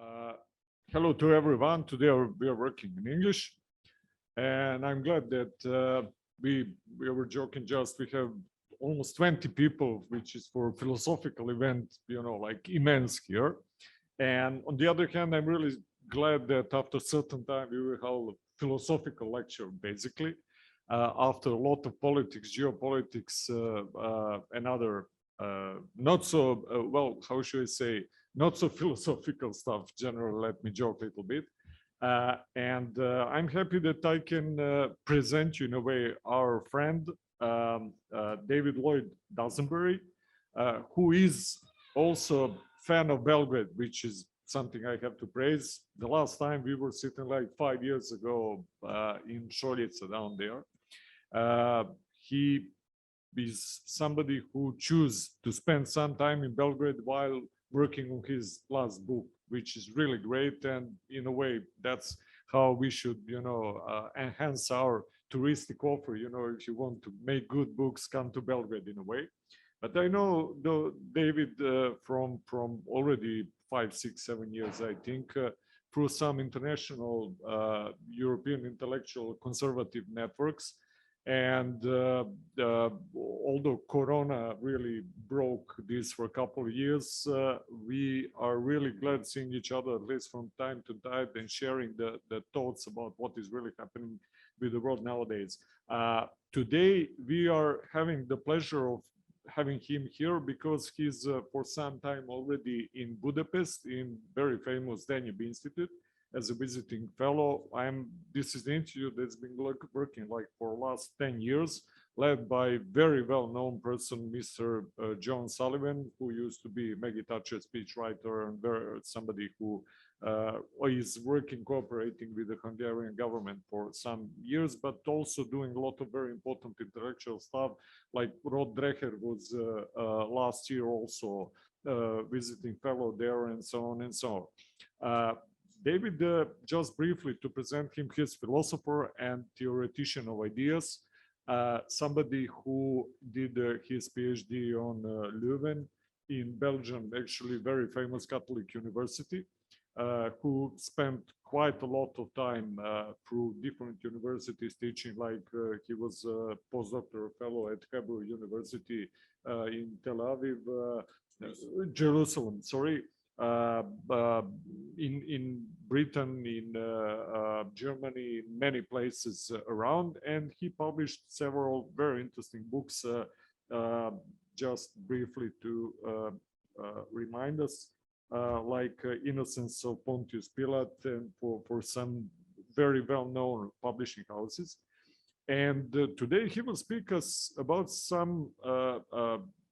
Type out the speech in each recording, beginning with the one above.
Uh, Hello to everyone. Today we are working in English, and I'm glad that we were joking. Just we have almost 20 people, which is for philosophical event, like immense here. And on the other hand, I'm really glad that after a certain time we will have a philosophical lecture, basically, after a lot of politics, geopolitics, and other not so well. How should I say? Not so philosophical stuff. Generally, let me joke a little bit. And I'm happy that I can present you in a way our friend David Lloyd Dusenbury, who is also a fan of Belgrade, which is something I have to praise. The last time we were sitting like 5 years ago in Šoljica down there. He is somebody who chose to spend some time in Belgrade while working on his last book, which is really great. And in a way, that's how we should, enhance our touristic offer. If you want to make good books, come to Belgrade in a way. But I know David from already 5, 6, 7 years, I think, through some international European intellectual conservative networks. And although Corona really broke this for a couple of years, we are really glad seeing each other, at least from time to time, and sharing the thoughts about what is really happening with the world nowadays. Today, we are having the pleasure of having him here because he's for some time already in Budapest in very famous Danube Institute as a visiting fellow. This is the institute that's been working like for the last 10 years, led by very well-known person, Mr. John Sullivan, who used to be Maggie Thatcher speechwriter and somebody who is working, cooperating with the Hungarian government for some years, but also doing a lot of very important intellectual stuff, like Rod Dreher was last year also visiting fellow there, and so on and so on. David, just briefly to present him, he's philosopher and theoretician of ideas, somebody who did his PhD on Leuven in Belgium, actually very famous Catholic university, who spent quite a lot of time through different universities teaching, like he was a postdoctoral fellow at Hebrew University in Tel Aviv, Jerusalem, sorry. In Britain, in Germany, many places around, and he published several very interesting books. Just briefly to remind us, like Innocence of Pontius Pilate, and for some very well-known publishing houses. And today he will speak us about some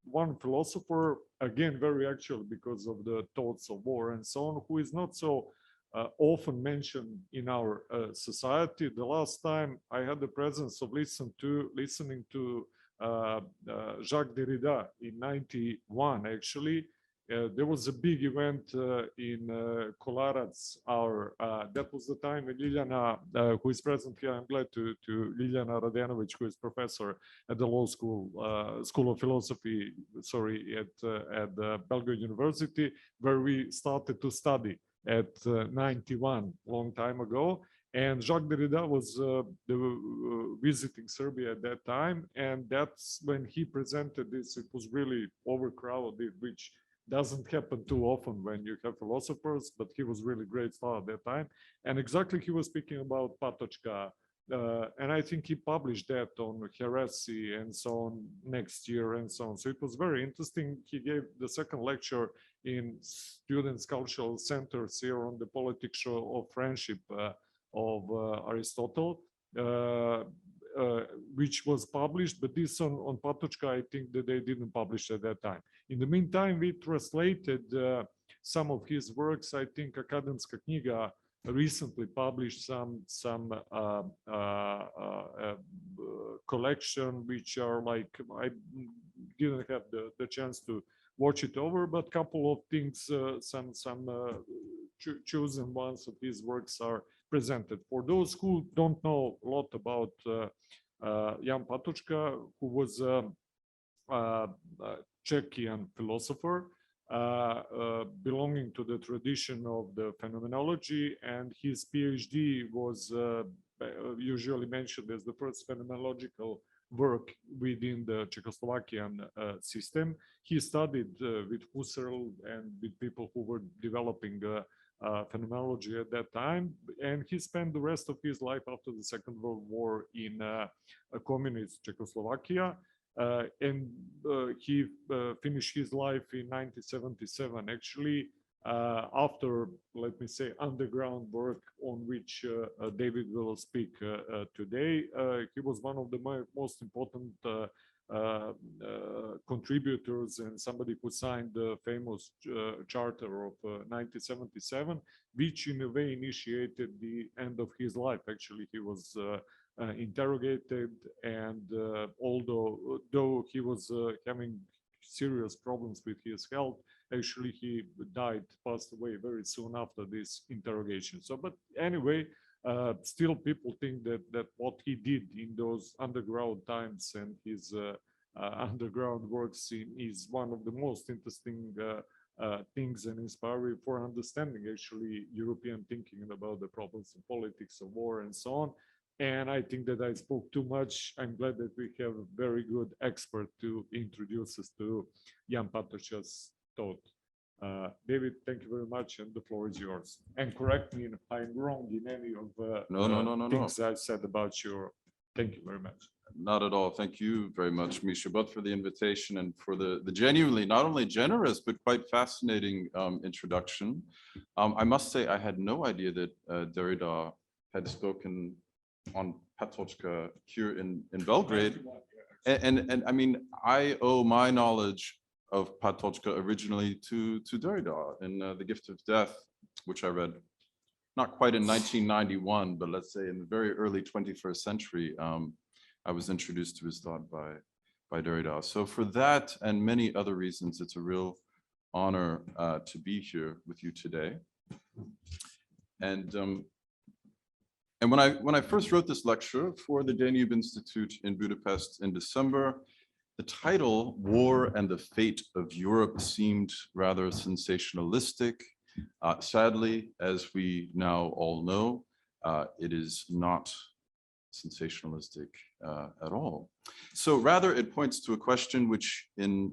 one philosopher, again, very actual because of the thoughts of war and so on, who is not so often mentioned in our society. The last time I had the presence of listening to Jacques Derrida in '91, actually. There was a big event in Kolarac. That was the time when Ljiljana, who is present here, I'm glad to Ljiljana Radenović, who is professor at the law school, School of Philosophy, sorry, at Belgrade University, where we started to study at '91, long time ago. And Jacques Derrida was visiting Serbia at that time, and that's when he presented this. It was really overcrowded, which doesn't happen too often when you have philosophers, but he was really great star at that time. And exactly, he was speaking about Patočka, and I think he published that on heresy and so on next year and so on. So it was very interesting. He gave the second lecture in Students' Cultural Centers here on the politics of friendship of Aristotle, which was published, but this on Patočka, I think that they didn't publish at that time. In the meantime, we translated some of his works. I think Akademska knjiga recently published some collection, which are like, I didn't have the chance to watch it over, but a couple of things, some chosen ones of his works are presented. For those who don't know a lot about Jan Patočka, who was a Czechian philosopher, belonging to the tradition of the phenomenology, and his PhD was usually mentioned as the first phenomenological work within the Czechoslovakian system. He studied with Husserl and with people who were developing phenomenology at that time, and he spent the rest of his life after the Second World War in a communist Czechoslovakia. And he finished his life in 1977, actually, after, let me say, underground work on which David will speak today. He was one of the most important contributors and somebody who signed the famous charter of 1977, which in a way initiated the end of his life. Actually, he was interrogated, and though he was having serious problems with his health, actually he passed away very soon after this interrogation. So, but anyway, still people think that what he did in those underground times and his underground works is one of the most interesting things and inspiring for understanding actually European thinking about the problems of politics, of war, and so on. And I think that I spoke too much. I'm glad that we have a very good expert to introduce us to Jan Patočka's thought. David, thank you very much, and the floor is yours. And correct me if I'm wrong in any of the things I said about your. Thank you very much. Not at all. Thank you very much, Miša, both for the invitation and for the genuinely, not only generous, but quite fascinating introduction. I must say I had no idea that Derrida had spoken on Patočka here in Belgrade. And I mean, I owe my knowledge of Patočka originally to Derrida in The Gift of Death, which I read not quite in 1991, but let's say in the very early 21st century. I was introduced to his thought by Derrida. So for that and many other reasons, it's a real honor to be here with you today. And when I first wrote this lecture for the Danube Institute in Budapest in December, the title, War and the Fate of Europe, seemed rather sensationalistic. Sadly, as we now all know, it is not sensationalistic at all. So rather, it points to a question which in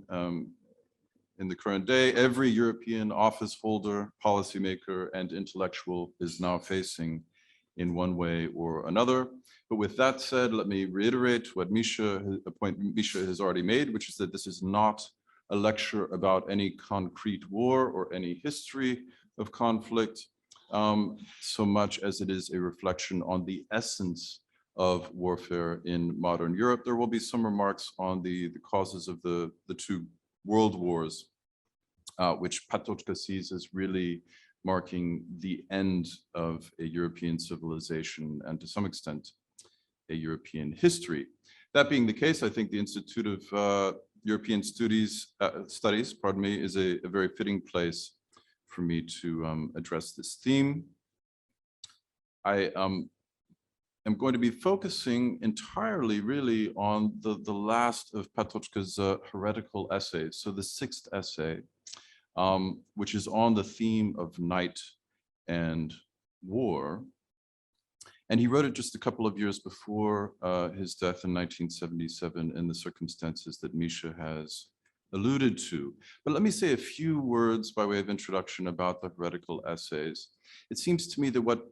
the current day, every European office holder, policymaker, and intellectual is now facing in one way or another. But with that said, let me reiterate what a point Miša has already made, which is that this is not a lecture about any concrete war or any history of conflict, so much as it is a reflection on the essence of warfare in modern Europe. There will be some remarks on the causes of the two world wars, which Patočka sees as really marking the end of a European civilization and to some extent a European history. That being the case, I think the Institute of European Studies, is a very fitting place for me to address this theme. I am going to be focusing entirely really on the last of Patočka's heretical essays, so the sixth essay, which is on the theme of night and war. And he wrote it just a couple of years before his death in 1977 in the circumstances that Miša has alluded to. But let me say a few words by way of introduction about the heretical essays. It seems to me that what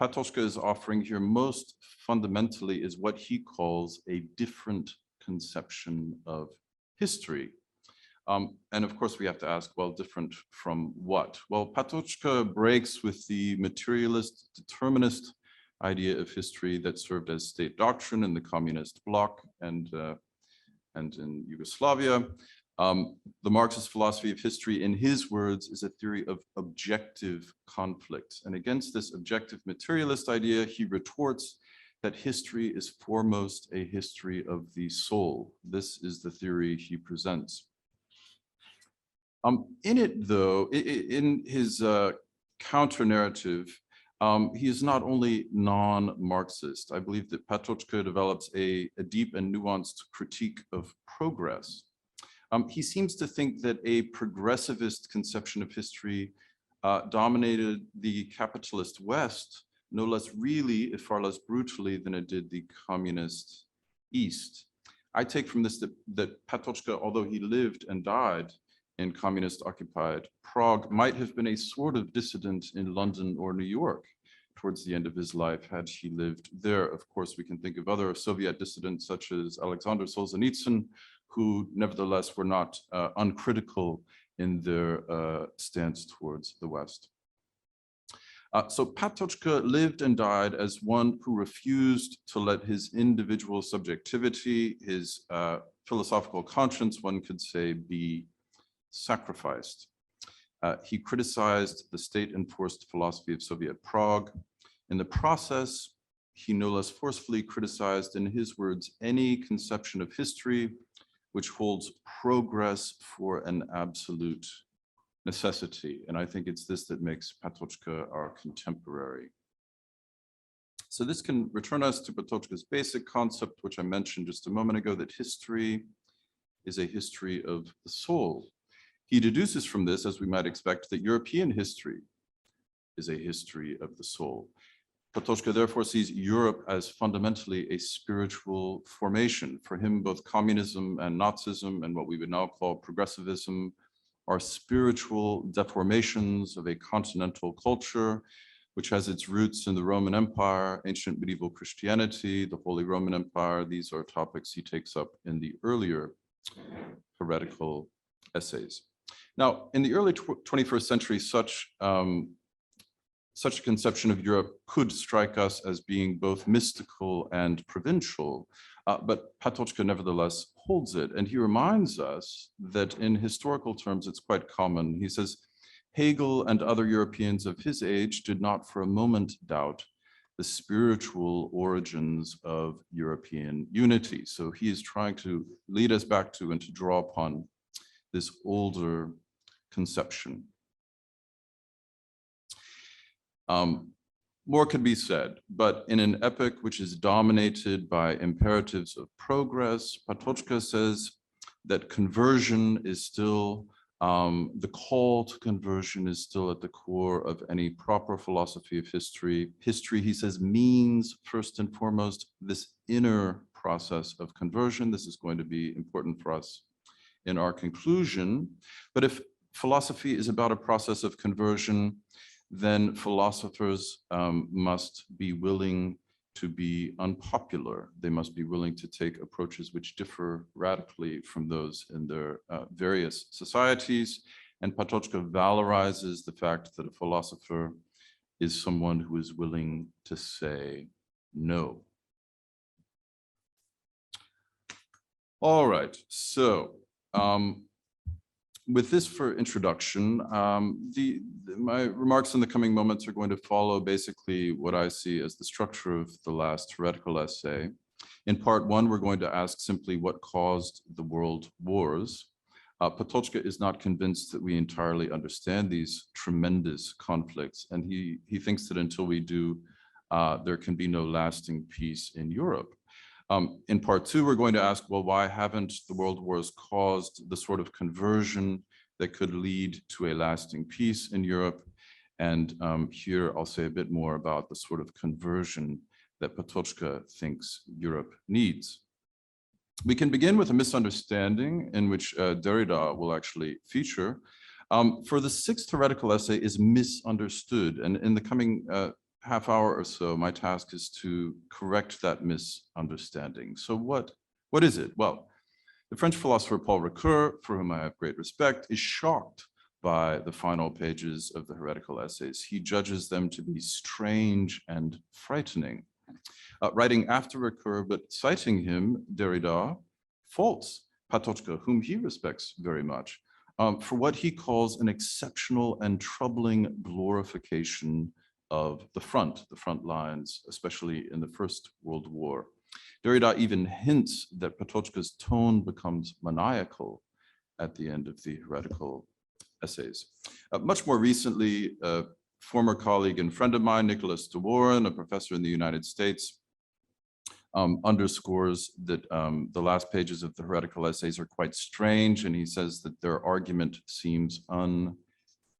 Patočka is offering here most fundamentally is what he calls a different conception of history. And of course, we have to ask, well, different from what? Well, Patočka breaks with the materialist, determinist idea of history that served as state doctrine in the communist bloc and in Yugoslavia. The Marxist philosophy of history, in his words, is a theory of objective conflict. And against this objective materialist idea, he retorts that history is foremost a history of the soul. This is the theory he presents. In it, though, in his counter-narrative, he is not only non-Marxist. I believe that Patočka develops a deep and nuanced critique of progress. He seems to think that a progressivist conception of history dominated the capitalist West, no less really, if far less brutally than it did the communist East. I take from this that Patočka, although he lived and died in communist-occupied Prague, might have been a sort of dissident in London or New York towards the end of his life, had he lived there. Of course, we can think of other Soviet dissidents such as Alexander Solzhenitsyn, who nevertheless were not uncritical in their stance towards the West. So Patočka lived and died as one who refused to let his individual subjectivity, his philosophical conscience, one could say, be sacrificed. He criticized the state-enforced philosophy of Soviet Prague. In the process, he no less forcefully criticized, in his words, any conception of history which holds progress for an absolute necessity. And I think it's this that makes Patočka our contemporary. So this can return us to Patočka's basic concept, which I mentioned just a moment ago, that history is a history of the soul. He deduces from this, as we might expect, that European history is a history of the soul. Patočka therefore sees Europe as fundamentally a spiritual formation. For him, both communism and Nazism and what we would now call progressivism are spiritual deformations of a continental culture, which has its roots in the Roman Empire, ancient medieval Christianity, the Holy Roman Empire. These are topics he takes up in the earlier heretical essays. Now, in the early 21st century, such a conception of Europe could strike us as being both mystical and provincial, but Patočka nevertheless holds it. And he reminds us that in historical terms, it's quite common. He says, Hegel and other Europeans of his age did not for a moment doubt the spiritual origins of European unity. So he is trying to lead us back to and to draw upon this older conception. More could be said, but in an epoch which is dominated by imperatives of progress, Patočka says that conversion is still, the call to conversion is still at the core of any proper philosophy of history. History, he says, means first and foremost this inner process of conversion. This is going to be important for us in our conclusion. But if philosophy is about a process of conversion, then philosophers must be willing to be unpopular. They must be willing to take approaches which differ radically from those in their various societies. And Patočka valorizes the fact that a philosopher is someone who is willing to say no. All right, so with this for introduction, my remarks in the coming moments are going to follow basically what I see as the structure of the last heretical essay. In part one, we're going to ask simply what caused the world wars. Patočka is not convinced that we entirely understand these tremendous conflicts, and he thinks that until we do, there can be no lasting peace in Europe. In part two, we're going to ask, well, why haven't the world wars caused the sort of conversion that could lead to a lasting peace in Europe? And here I'll say a bit more about the sort of conversion that Patočka thinks Europe needs. We can begin with a misunderstanding in which Derrida will actually feature. For the sixth heretical essay is misunderstood, and in the coming half hour or so, my task is to correct that misunderstanding. So what is it? Well, the French philosopher Paul Ricoeur, for whom I have great respect, is shocked by the final pages of the heretical essays. He judges them to be strange and frightening. Writing after Ricoeur, but citing him, Derrida faults Patočka, whom he respects very much, for what he calls an exceptional and troubling glorification of the front lines, especially in the First World War. Derrida even hints that Patočka's tone becomes maniacal at the end of the heretical essays. Much more recently, a former colleague and friend of mine, Nicholas de Warren, a professor in the United States, underscores that the last pages of the Heretical Essays are quite strange, and he says that their argument seems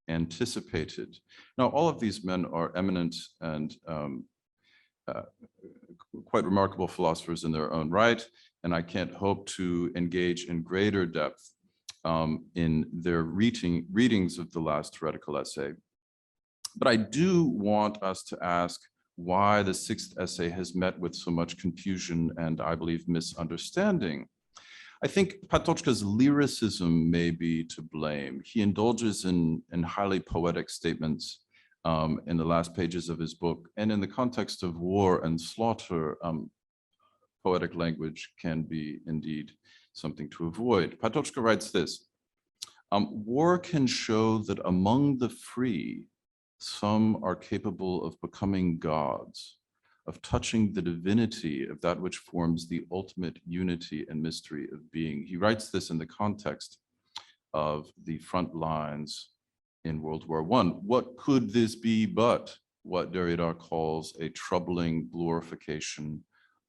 unanticipated. Now, all of these men are eminent and quite remarkable philosophers in their own right, and I can't hope to engage in greater depth in their readings of the last Heretical Essay. But I do want us to ask why the sixth essay has met with so much confusion and, I believe, misunderstanding. I think Patočka's lyricism may be to blame. He indulges in highly poetic statements in the last pages of his book, and in the context of war and slaughter, poetic language can be indeed something to avoid. Patočka writes this: war can show that among the free, some are capable of becoming gods, of touching the divinity of that which forms the ultimate unity and mystery of being. He writes this in the context of the front lines in World War I. What could this be but what Derrida calls a troubling glorification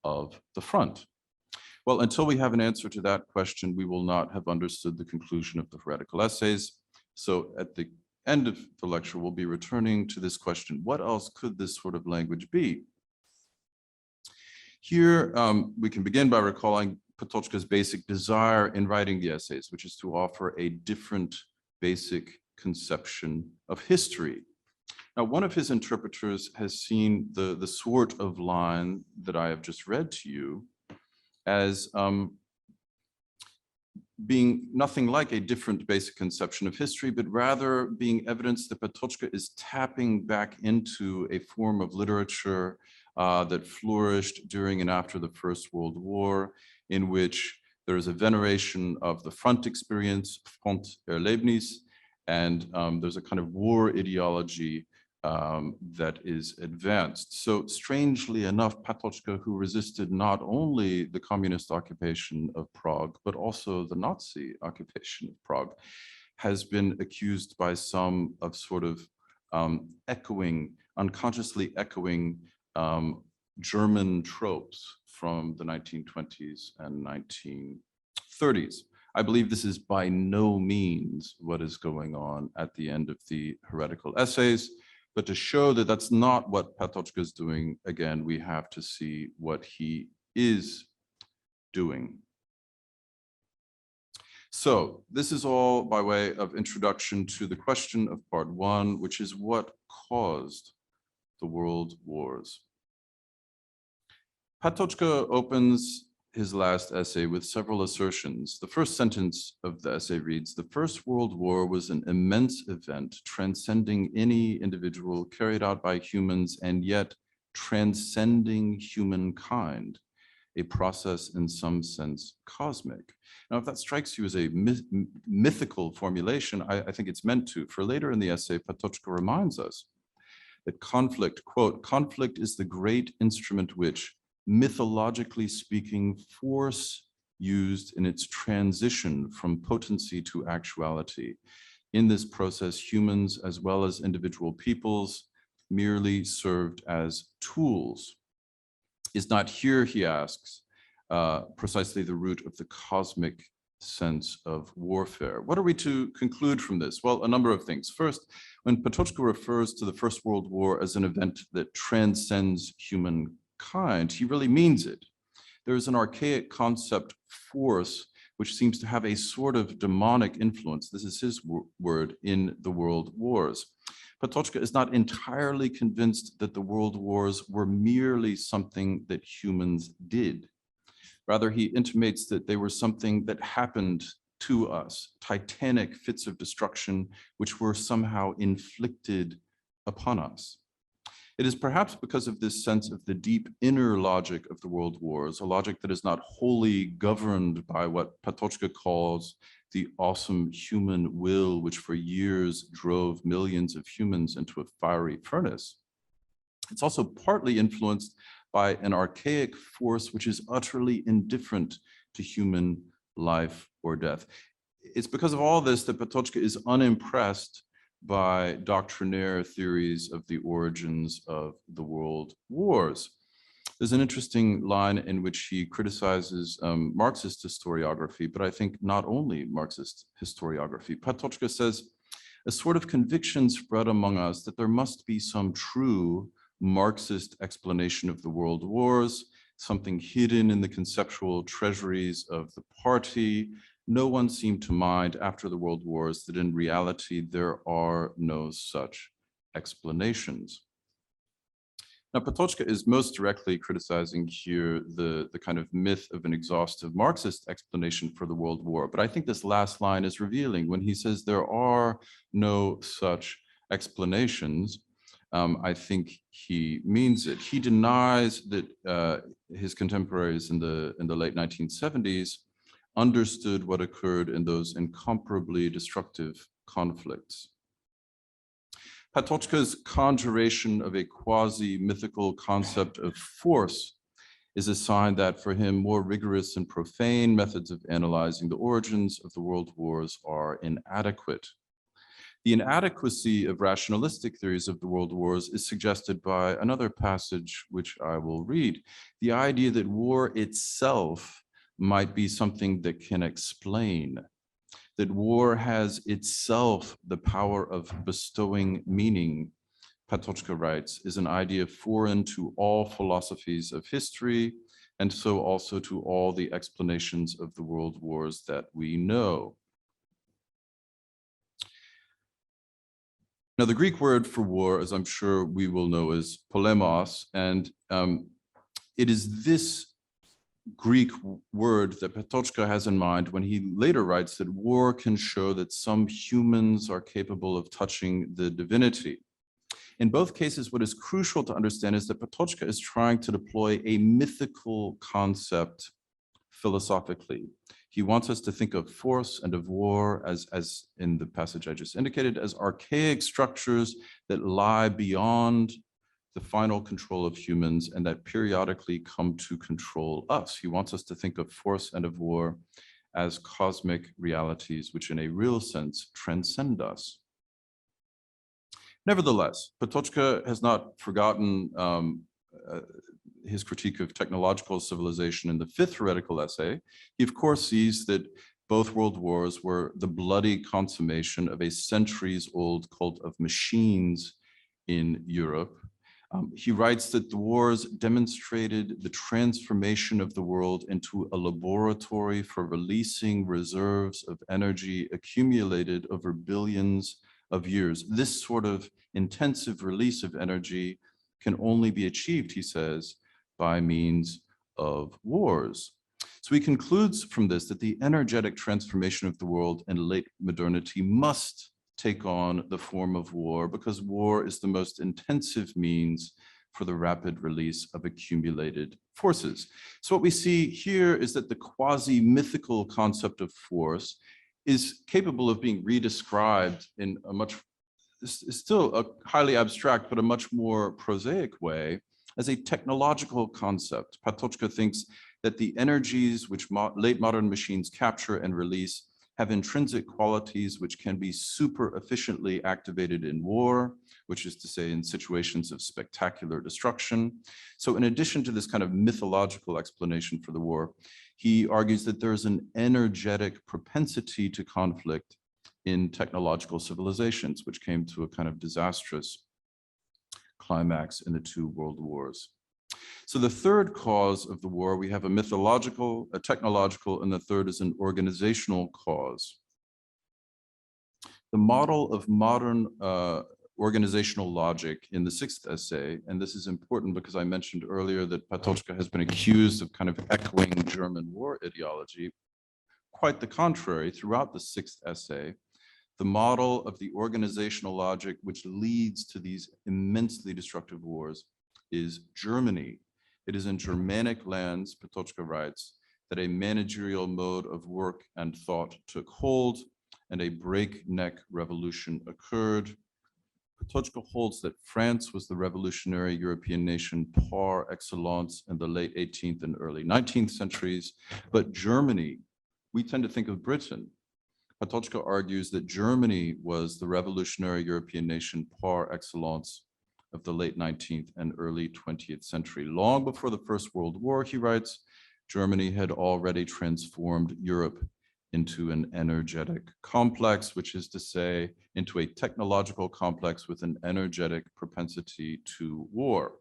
of the front? Well, until we have an answer to that question, we will not have understood the conclusion of the Heretical Essays. So at the end of the lecture, we'll be returning to this question: what else could this sort of language be? Here, we can begin by recalling Patočka's basic desire in writing the essays, which is to offer a different basic conception of history. Now, one of his interpreters has seen the sort of line that I have just read to you as being nothing like a different basic conception of history, but rather being evidence that Patočka is tapping back into a form of literature that flourished during and after the First World War, in which there is a veneration of the front experience, Fronterlebnis, and there's a kind of war ideology that is advanced. So strangely enough, Patočka, who resisted not only the communist occupation of Prague, but also the Nazi occupation of Prague, has been accused by some of sort of unconsciously echoing German tropes from the 1920s and 1930s. I believe this is by no means what is going on at the end of the Heretical Essays. But to show that that's not what Patočka is doing, again, we have to see what he is doing. So this is all by way of introduction to the question of part one, which is what caused the world wars. Patočka opens his last essay with several assertions. The first sentence of the essay reads: "The First World War was an immense event transcending any individual, carried out by humans and yet transcending humankind, a process in some sense cosmic." Now, if that strikes you as a mythical formulation, I think it's meant to. For later in the essay, Patočka reminds us that conflict, quote, "conflict is the great instrument which, mythologically speaking, force used in its transition from potency to actuality. In this process, humans as well as individual peoples merely served as tools. Is not here," he asks, "precisely the root of the cosmic sense of warfare?" What are we to conclude from this? Well, a number of things. First, when Patočka refers to the First World War as an event that transcends humankind, he really means it. There is an archaic concept, force, which seems to have a sort of demonic influence, this is his word, in the world wars. Patočka is not entirely convinced that the world wars were merely something that humans did. Rather, he intimates that they were something that happened to us, titanic fits of destruction, which were somehow inflicted upon us. It is perhaps because of this sense of the deep inner logic of the world wars, a logic that is not wholly governed by what Patočka calls the awesome human will, which for years drove millions of humans into a fiery furnace. It's also partly influenced by an archaic force which is utterly indifferent to human life or death. It's because of all this that Patočka is unimpressed by doctrinaire theories of the origins of the world wars. There's an interesting line in which he criticizes Marxist historiography, but I think not only Marxist historiography. Patočka says, a sort of conviction spread among us that there must be some true Marxist explanation of the world wars, something hidden in the conceptual treasuries of the party. No one seemed to mind after the world wars that in reality there are no such explanations. Now, Patočka is most directly criticizing here the kind of myth of an exhaustive Marxist explanation for the World War. But I think this last line is revealing when he says there are no such explanations. I think he means it. He denies that his contemporaries in the late 1970s understood what occurred in those incomparably destructive conflicts. Patočka's conjuration of a quasi-mythical concept of force is a sign that for him more rigorous and profane methods of analyzing the origins of the world wars are inadequate. The inadequacy of rationalistic theories of the world wars is suggested by another passage which I will read. The idea that war itself might be something that can explain, that war has itself the power of bestowing meaning, Patočka writes, is an idea foreign to all philosophies of history, and so also to all the explanations of the world wars that we know. Now, the Greek word for war, as I'm sure we will know, is polemos, and it is this Greek word that Patočka has in mind when he later writes that war can show that some humans are capable of touching the divinity. In both cases, what is crucial to understand is that Patočka is trying to deploy a mythical concept philosophically. He wants us to think of force and of war as in the passage I just indicated, as archaic structures that lie beyond the final control of humans and that periodically come to control us. He wants us to think of force and of war as cosmic realities, which in a real sense transcend us. Nevertheless, Patočka has not forgotten his critique of technological civilization in the fifth heretical essay. He of course sees that both world wars were the bloody consummation of a centuries-old cult of machines in Europe. He writes that the wars demonstrated the transformation of the world into a laboratory for releasing reserves of energy accumulated over billions of years. This sort of intensive release of energy can only be achieved, he says, by means of wars. So he concludes from this that the energetic transformation of the world in late modernity must take on the form of war, because war is the most intensive means for the rapid release of accumulated forces. So what we see here is that the quasi-mythical concept of force is capable of being redescribed in a much, still a highly abstract, but a much more prosaic way as a technological concept. Patočka thinks that the energies which late modern machines capture and release have intrinsic qualities which can be super efficiently activated in war, which is to say in situations of spectacular destruction. So in addition to this kind of mythological explanation for the war, he argues that there's an energetic propensity to conflict in technological civilizations, which came to a kind of disastrous climax in the two world wars. So the third cause of the war, we have a mythological, a technological, and the third is an organizational cause. The model of modern organizational logic in the sixth essay, and this is important because I mentioned earlier that Patočka has been accused of kind of echoing German war ideology. Quite the contrary, throughout the sixth essay, the model of the organizational logic which leads to these immensely destructive wars is Germany. It is in Germanic lands, Patočka writes, that a managerial mode of work and thought took hold and a breakneck revolution occurred. Patočka holds that France was the revolutionary European nation par excellence in the late 18th and early 19th centuries, but Germany, we tend to think of Britain. Patočka argues that Germany was the revolutionary European nation par excellence of the late 19th and early 20th century. Long before the First World War, he writes, Germany had already transformed Europe into an energetic complex, which is to say, into a technological complex with an energetic propensity to war.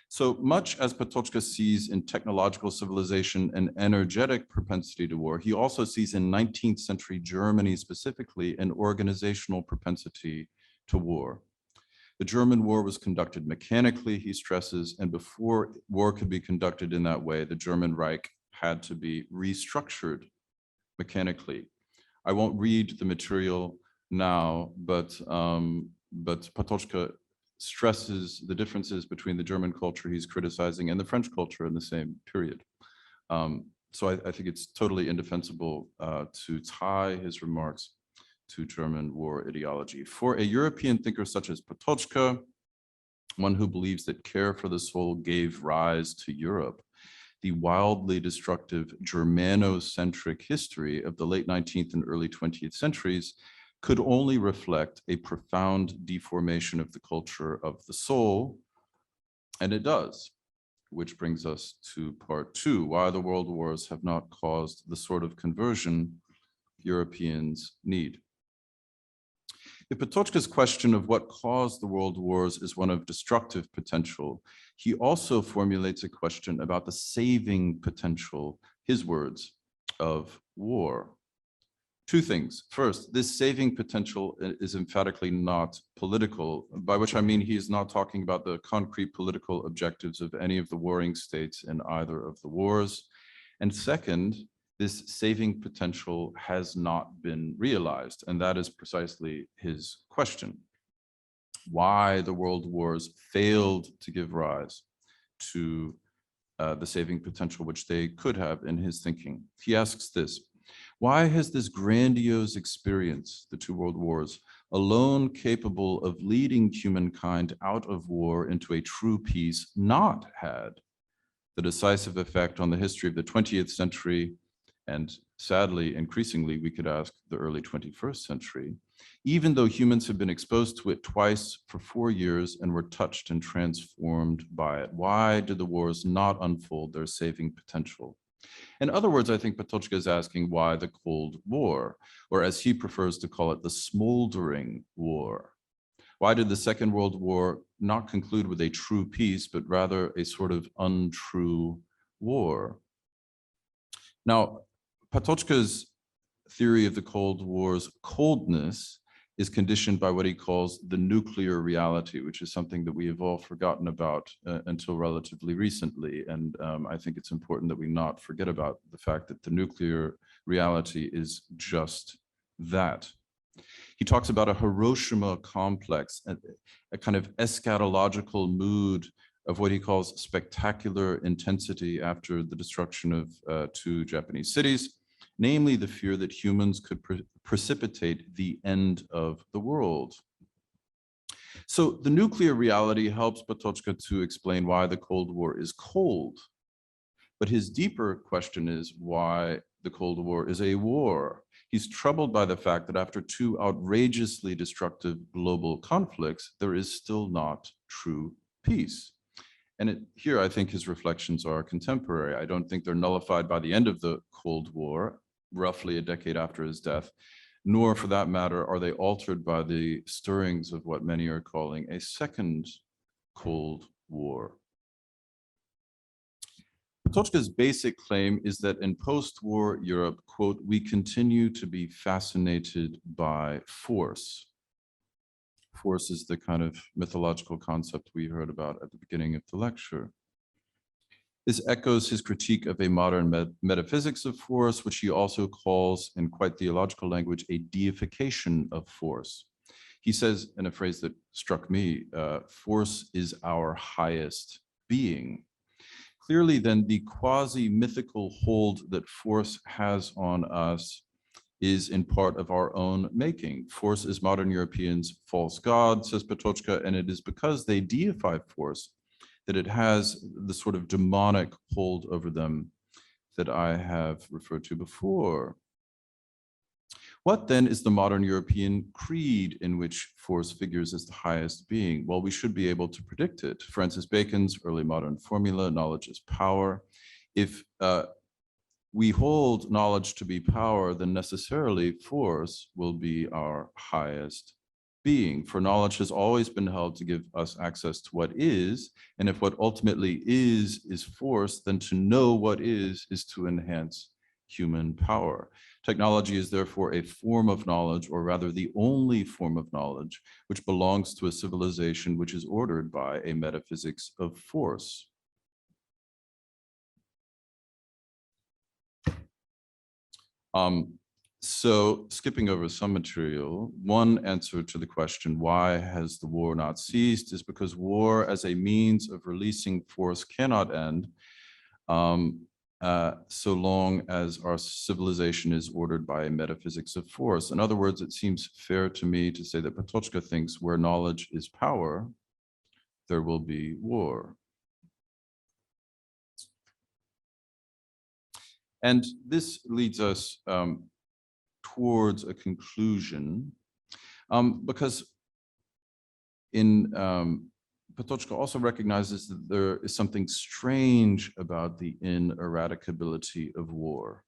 So much as Patočka sees in technological civilization an energetic propensity to war, he also sees in 19th century Germany specifically an organizational propensity to war. The German war was conducted mechanically, he stresses, and before war could be conducted in that way, the German Reich had to be restructured mechanically. I won't read the material now, but Patočka stresses the differences between the German culture he's criticizing and the French culture in the same period. So I think it's totally indefensible to tie his remarks to German war ideology. For a European thinker such as Patočka, one who believes that care for the soul gave rise to Europe, the wildly destructive Germanocentric history of the late 19th and early 20th centuries could only reflect a profound deformation of the culture of the soul, and it does, which brings us to part two, why the world wars have not caused the sort of conversion Europeans need. If Patočka's question of what caused the world wars is one of destructive potential, he also formulates a question about the saving potential, his words, of war. Two things. First, this saving potential is emphatically not political, by which I mean he is not talking about the concrete political objectives of any of the warring states in either of the wars. And second, this saving potential has not been realized, and that is precisely his question. Why the world wars failed to give rise to the saving potential which they could have in his thinking. He asks this: why has this grandiose experience, the two world wars, alone capable of leading humankind out of war into a true peace, not had the decisive effect on the history of the 20th century, and sadly, increasingly, we could ask the early 21st century, even though humans have been exposed to it twice for 4 years and were touched and transformed by it? Why did the wars not unfold their saving potential? In other words, I think Patočka is asking why the Cold War, or as he prefers to call it, the smoldering war. Why did the Second World War not conclude with a true peace, but rather a sort of untrue war? Now, Patočka's theory of the Cold War's coldness is conditioned by what he calls the nuclear reality, which is something that we have all forgotten about until relatively recently. And I think it's important that we not forget about the fact that the nuclear reality is just that. He talks about a Hiroshima complex, a kind of eschatological mood of what he calls spectacular intensity after the destruction of 2 Japanese cities, namely the fear that humans could precipitate the end of the world. So the nuclear reality helps Patočka to explain why the Cold War is cold. But his deeper question is why the Cold War is a war. He's troubled by the fact that after 2 outrageously destructive global conflicts, there is still not true peace. And here, I think his reflections are contemporary. I don't think they're nullified by the end of the Cold War, roughly a decade after his death, nor for that matter are they altered by the stirrings of what many are calling a second Cold War. Patočka's basic claim is that in post-war Europe, quote, we continue to be fascinated by force. Force is the kind of mythological concept we heard about at the beginning of the lecture. This echoes his critique of a modern metaphysics of force, which he also calls, in quite theological language, a deification of force. He says, in a phrase that struck me, force is our highest being. Clearly, then, the quasi-mythical hold that force has on us is in part of our own making. Force is modern Europeans' false god, says Patočka, and it is because they deify force that it has the sort of demonic hold over them that I have referred to before. What then is the modern European creed in which force figures as the highest being? Well, we should be able to predict it. Francis Bacon's early modern formula, knowledge is power. If we hold knowledge to be power, then necessarily force will be our highest being. For knowledge has always been held to give us access to what is, and if what ultimately is force, then to know what is to enhance human power. Technology is therefore a form of knowledge, or rather the only form of knowledge, which belongs to a civilization which is ordered by a metaphysics of force. So skipping over some material, one answer to the question, why has the war not ceased, is because war as a means of releasing force cannot end so long as our civilization is ordered by a metaphysics of force. In other words, it seems fair to me to say that Patočka thinks where knowledge is power, there will be war. And this leads us towards a conclusion, because in Patočka also recognizes that there is something strange about the ineradicability of war.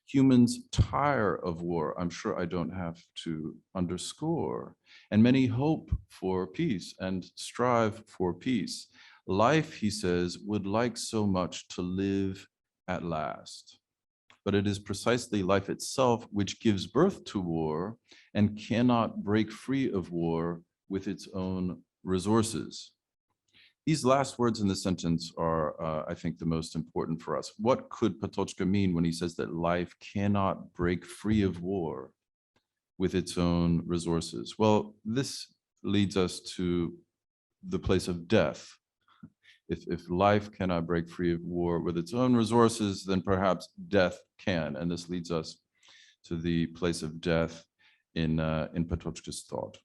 Humans tire of war, I'm sure I don't have to underscore, and many hope for peace and strive for peace. Life, he says, would like so much to live at last. But it is precisely life itself which gives birth to war and cannot break free of war with its own resources. These last words in the sentence are, I think, the most important for us. What could Patočka mean when he says that life cannot break free of war with its own resources? Well, this leads us to the place of death. If life cannot break free of war with its own resources, then perhaps death can. And this leads us to the place of death in Patočka's thought.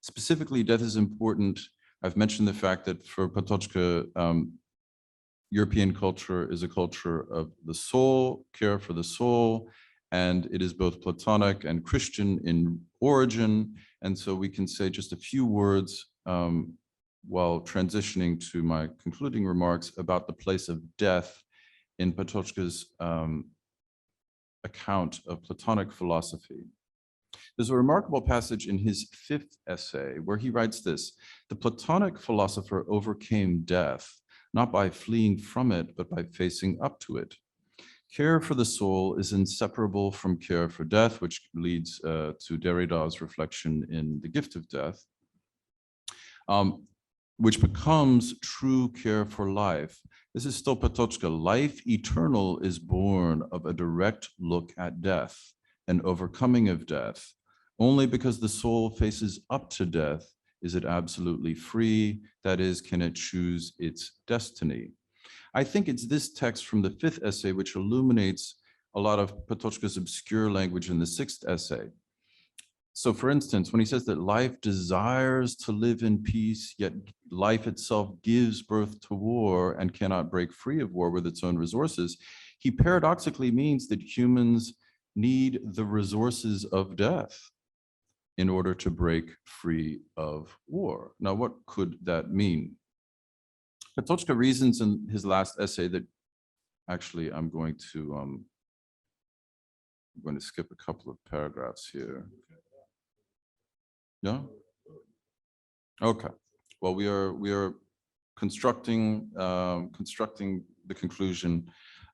Specifically, death is important. I've mentioned the fact that for Patočka, European culture is a culture of the soul, care for the soul, and it is both Platonic and Christian in origin. And so we can say just a few words while transitioning to my concluding remarks about the place of death in Patočka's account of Platonic philosophy. There's a remarkable passage in his 5th essay where he writes this: the Platonic philosopher overcame death, not by fleeing from it, but by facing up to it. Care for the soul is inseparable from care for death, which leads to Derrida's reflection in The Gift of Death, which becomes true care for life. This is still Patočka. Life eternal is born of a direct look at death, an overcoming of death. Only because the soul faces up to death is it absolutely free, that is, can it choose its destiny. I think it's this text from the 5th essay which illuminates a lot of Patočka's obscure language in the 6th essay. So for instance, when he says that life desires to live in peace, yet life itself gives birth to war and cannot break free of war with its own resources, he paradoxically means that humans need the resources of death in order to break free of war. Now, what could that mean? Patočka reasons in his last essay that, actually, I'm going to skip a couple of paragraphs here. No? Okay. Well, we are constructing the conclusion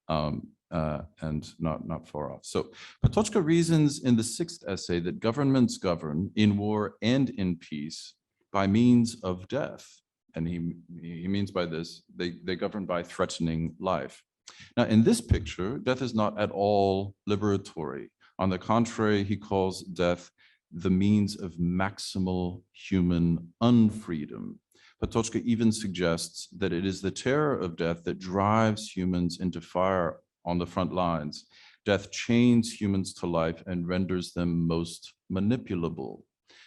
and not far off. So Patočka reasons in the 6th essay that governments govern in war and in peace by means of death. And he means by this, they govern by threatening life. Now, in this picture, death is not at all liberatory. On the contrary, he calls death the means of maximal human unfreedom. Patočka even suggests that it is the terror of death that drives humans into fire on the front lines. Death chains humans to life and renders them most manipulable.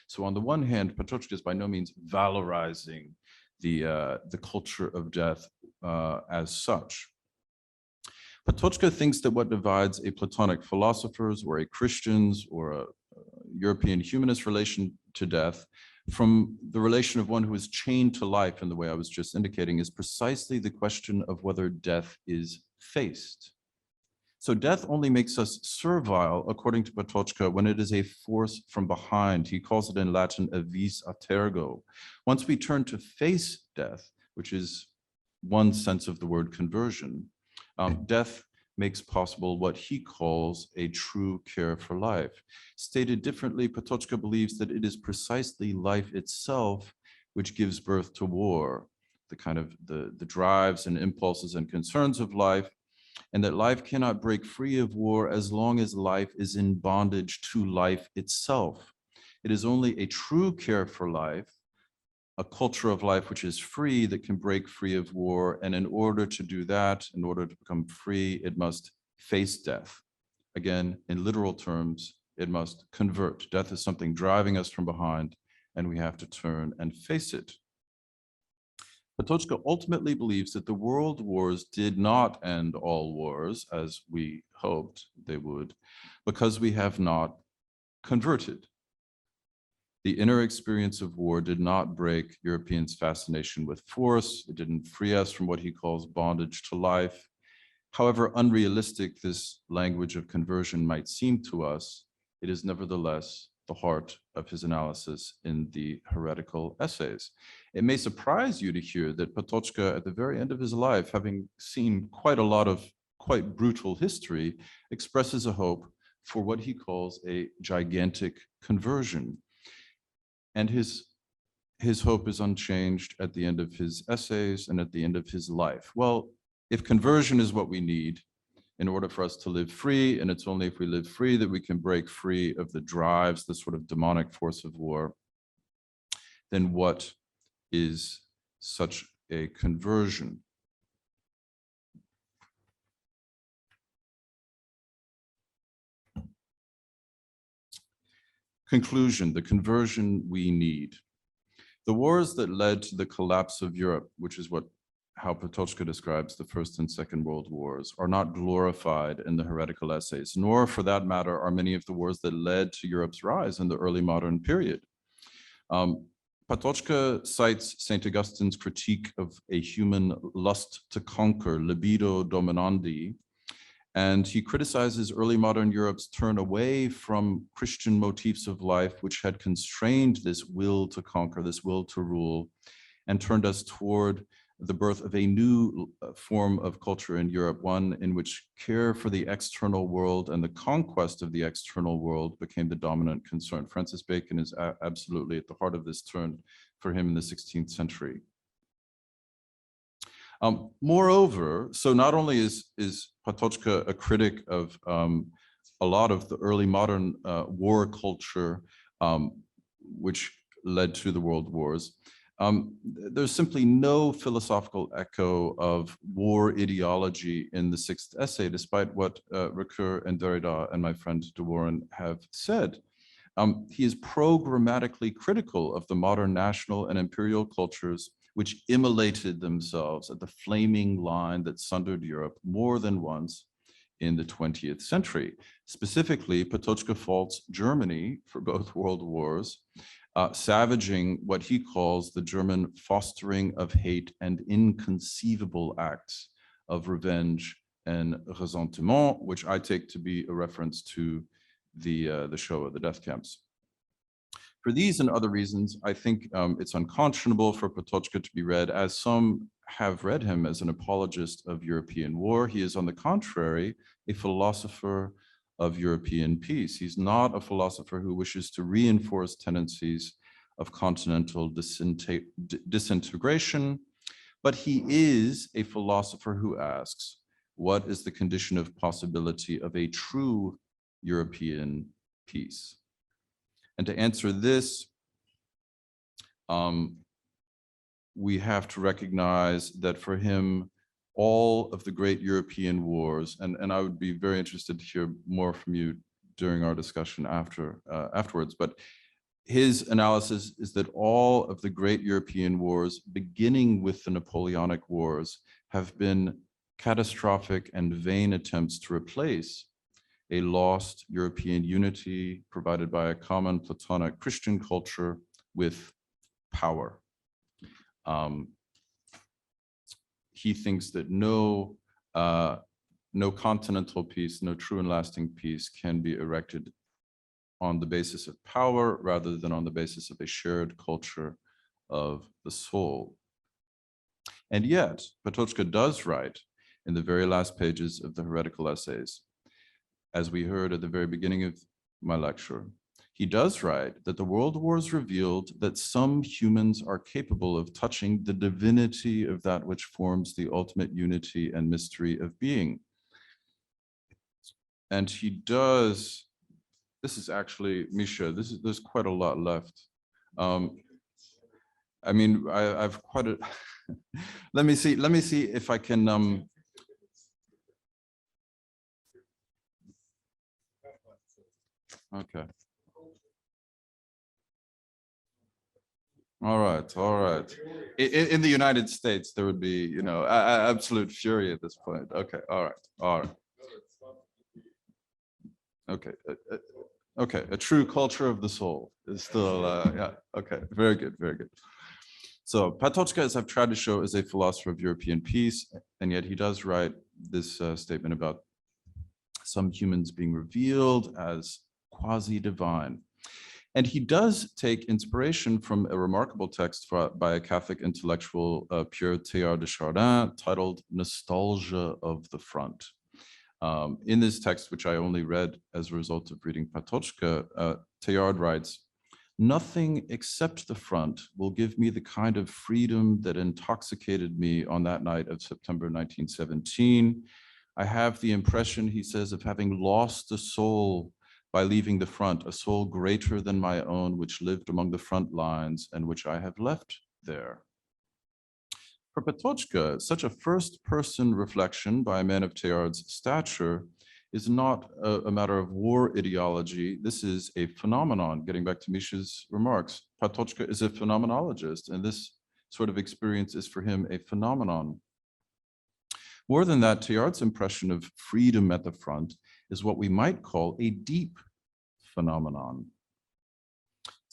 So on the one hand, Patočka is by no means valorizing the culture of death as such. Patočka thinks that what divides a Platonic philosopher's or a Christian's or a European humanist relation to death from the relation of one who is chained to life in the way I was just indicating is precisely the question of whether death is faced. So death only makes us servile, according to Patočka, when it is a force from behind. He calls it in Latin a vis a tergo. Once we turn to face death, which is one sense of the word conversion, death makes possible what he calls a true care for life. Stated differently, Patočka believes that it is precisely life itself which gives birth to war, the kind of the drives and impulses and concerns of life, and that life cannot break free of war as long as life is in bondage to life itself. It is only a true care for life, a culture of life which is free, that can break free of war. And in order to do that, in order to become free, it must face death. Again, in literal terms, it must convert. Death is something driving us from behind, and we have to turn and face it. Patočka ultimately believes that the world wars did not end all wars, as we hoped they would, because we have not converted. The inner experience of war did not break Europeans' fascination with force. It didn't free us from what he calls bondage to life. However unrealistic this language of conversion might seem to us, it is nevertheless the heart of his analysis in the Heretical Essays. It may surprise you to hear that Patočka, at the very end of his life, having seen quite a lot of quite brutal history, expresses a hope for what he calls a gigantic conversion. And his hope is unchanged at the end of his essays and at the end of his life. Well, if conversion is what we need in order for us to live free, and it's only if we live free that we can break free of the drives, the sort of demonic force of war, then what is such a conversion? Conclusion, the conversion we need. The wars that led to the collapse of Europe, which is how Patočka describes the First and Second World Wars, are not glorified in the Heretical Essays, nor for that matter are many of the wars that led to Europe's rise in the early modern period. Patočka cites St. Augustine's critique of a human lust to conquer, libido dominandi, and he criticizes early modern Europe's turn away from Christian motifs of life, which had constrained this will to conquer, this will to rule, and turned us toward the birth of a new form of culture in Europe, one in which care for the external world and the conquest of the external world became the dominant concern. Francis Bacon is absolutely at the heart of this turn for him in the 16th century. Moreover, so not only is Patočka a critic of a lot of the early modern war culture, which led to the world wars, there's simply no philosophical echo of war ideology in the sixth essay, despite what Ricoeur and Derrida and my friend de Warren have said. He is programmatically critical of the modern national and imperial cultures which immolated themselves at the flaming line that sundered Europe more than once in the 20th century. Specifically, Patočka faults Germany for both world wars, savaging what he calls the German fostering of hate and inconceivable acts of revenge and ressentiment, which I take to be a reference to the show of the death camps. For these and other reasons, I think it's unconscionable for Patočka to be read as some have read him as an apologist of European war. He is, on the contrary, a philosopher of European peace. He's not a philosopher who wishes to reinforce tendencies of continental disintegration, but he is a philosopher who asks, what is the condition of possibility of a true European peace? And to answer this, we have to recognize that for him, all of the great European wars, and I would be very interested to hear more from you during our discussion afterwards, but his analysis is that all of the great European wars, beginning with the Napoleonic Wars, have been catastrophic and vain attempts to replace a lost European unity provided by a common Platonic Christian culture with power. He thinks that no continental peace, no true and lasting peace can be erected on the basis of power rather than on the basis of a shared culture of the soul. And yet, Patočka does write in the very last pages of the Heretical Essays, as we heard at the very beginning of my lecture, he does write that the world wars revealed that some humans are capable of touching the divinity of that which forms the ultimate unity and mystery of being. And he does, this is actually, Miša, there's quite a lot left. I mean, I've quite a, let me see if I can, okay. All right. In the United States, there would be, you know, absolute fury at this point. Okay, all right. Okay, okay, a true culture of the soul is still, yeah, okay, very good. So Patočka, as I've tried to show, is a philosopher of European peace, and yet he does write this statement about some humans being revealed as quasi-divine. And he does take inspiration from a remarkable text by a Catholic intellectual, Pierre Teilhard de Chardin, titled Nostalgia of the Front. In this text, which I only read as a result of reading Patočka, Teilhard writes, "Nothing except the front will give me the kind of freedom that intoxicated me on that night of September 1917. I have the impression," he says, "of having lost a soul by leaving the front, a soul greater than my own, which lived among the front lines and which I have left there." For Patočka, such a first-person reflection by a man of Teilhard's stature is not a matter of war ideology. This is a phenomenon. Getting back to Miša's remarks, Patočka is a phenomenologist, and this sort of experience is for him a phenomenon. More than that, Teilhard's impression of freedom at the front is what we might call a deep phenomenon.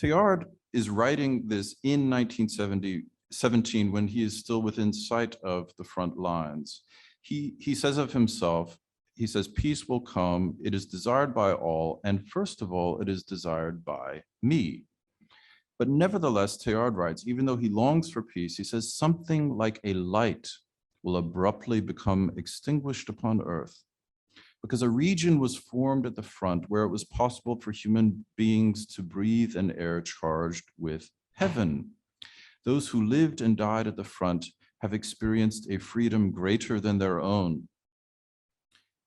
Teilhard is writing this in 1917 when he is still within sight of the front lines. He says of himself, he says, "Peace will come, it is desired by all, and first of all, it is desired by me." But nevertheless, Teilhard writes, even though he longs for peace, he says, "Something like a light will abruptly become extinguished upon earth, because a region was formed at the front where it was possible for human beings to breathe an air charged with heaven. Those who lived and died at the front have experienced a freedom greater than their own.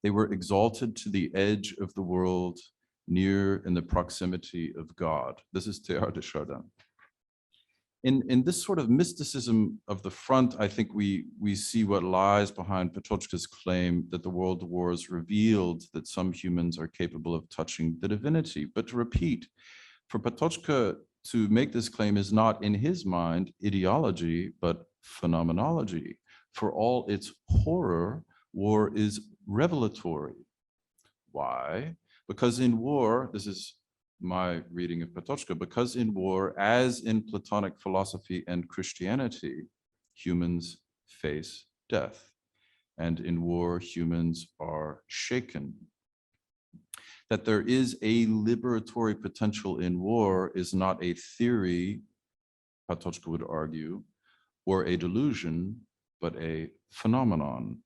They were exalted to the edge of the world, near in the proximity of God." This is Teilhard de Chardin. In this sort of mysticism of the front, I think we see what lies behind Patočka's claim that the world wars revealed that some humans are capable of touching the divinity. But to repeat, for Patočka to make this claim is not, in his mind, ideology, but phenomenology. For all its horror, war is revelatory. Why? Because in war, this is my reading of Patočka, because in war, as in Platonic philosophy and Christianity, humans face death. And in war, humans are shaken. That there is a liberatory potential in war is not a theory, Patočka would argue, or a delusion, but a phenomenon.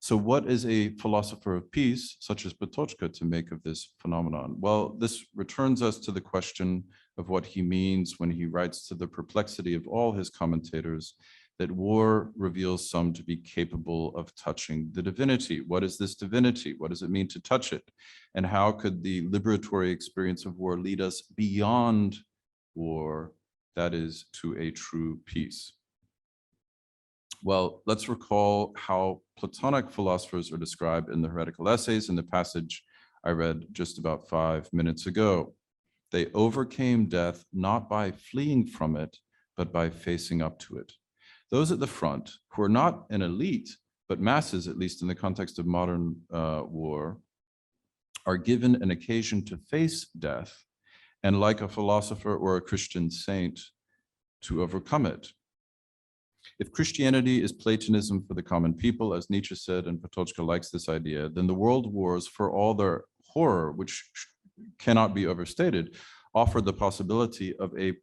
So what is a philosopher of peace, such as Patočka, to make of this phenomenon? Well, this returns us to the question of what he means when he writes, to the perplexity of all his commentators, that war reveals some to be capable of touching the divinity. What is this divinity? What does it mean to touch it? And how could the liberatory experience of war lead us beyond war, that is, to a true peace? Well, let's recall how Platonic philosophers are described in the Heretical Essays in the passage I read just about 5 minutes ago. They overcame death not by fleeing from it, but by facing up to it. Those at the front, who are not an elite, but masses, at least in the context of modern war, are given an occasion to face death and, like a philosopher or a Christian saint, to overcome it. If Christianity is Platonism for the common people, as Nietzsche said, and Patočka likes this idea, then the world wars, for all their horror, which cannot be overstated, offer the possibility of a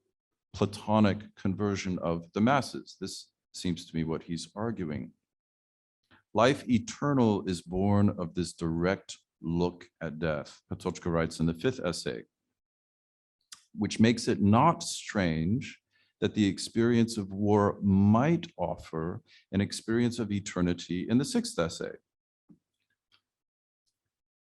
Platonic conversion of the masses. This seems to me what he's arguing. Life eternal is born of this direct look at death, Patočka writes in the 5th essay, which makes it not strange that the experience of war might offer an experience of eternity in the 6th essay.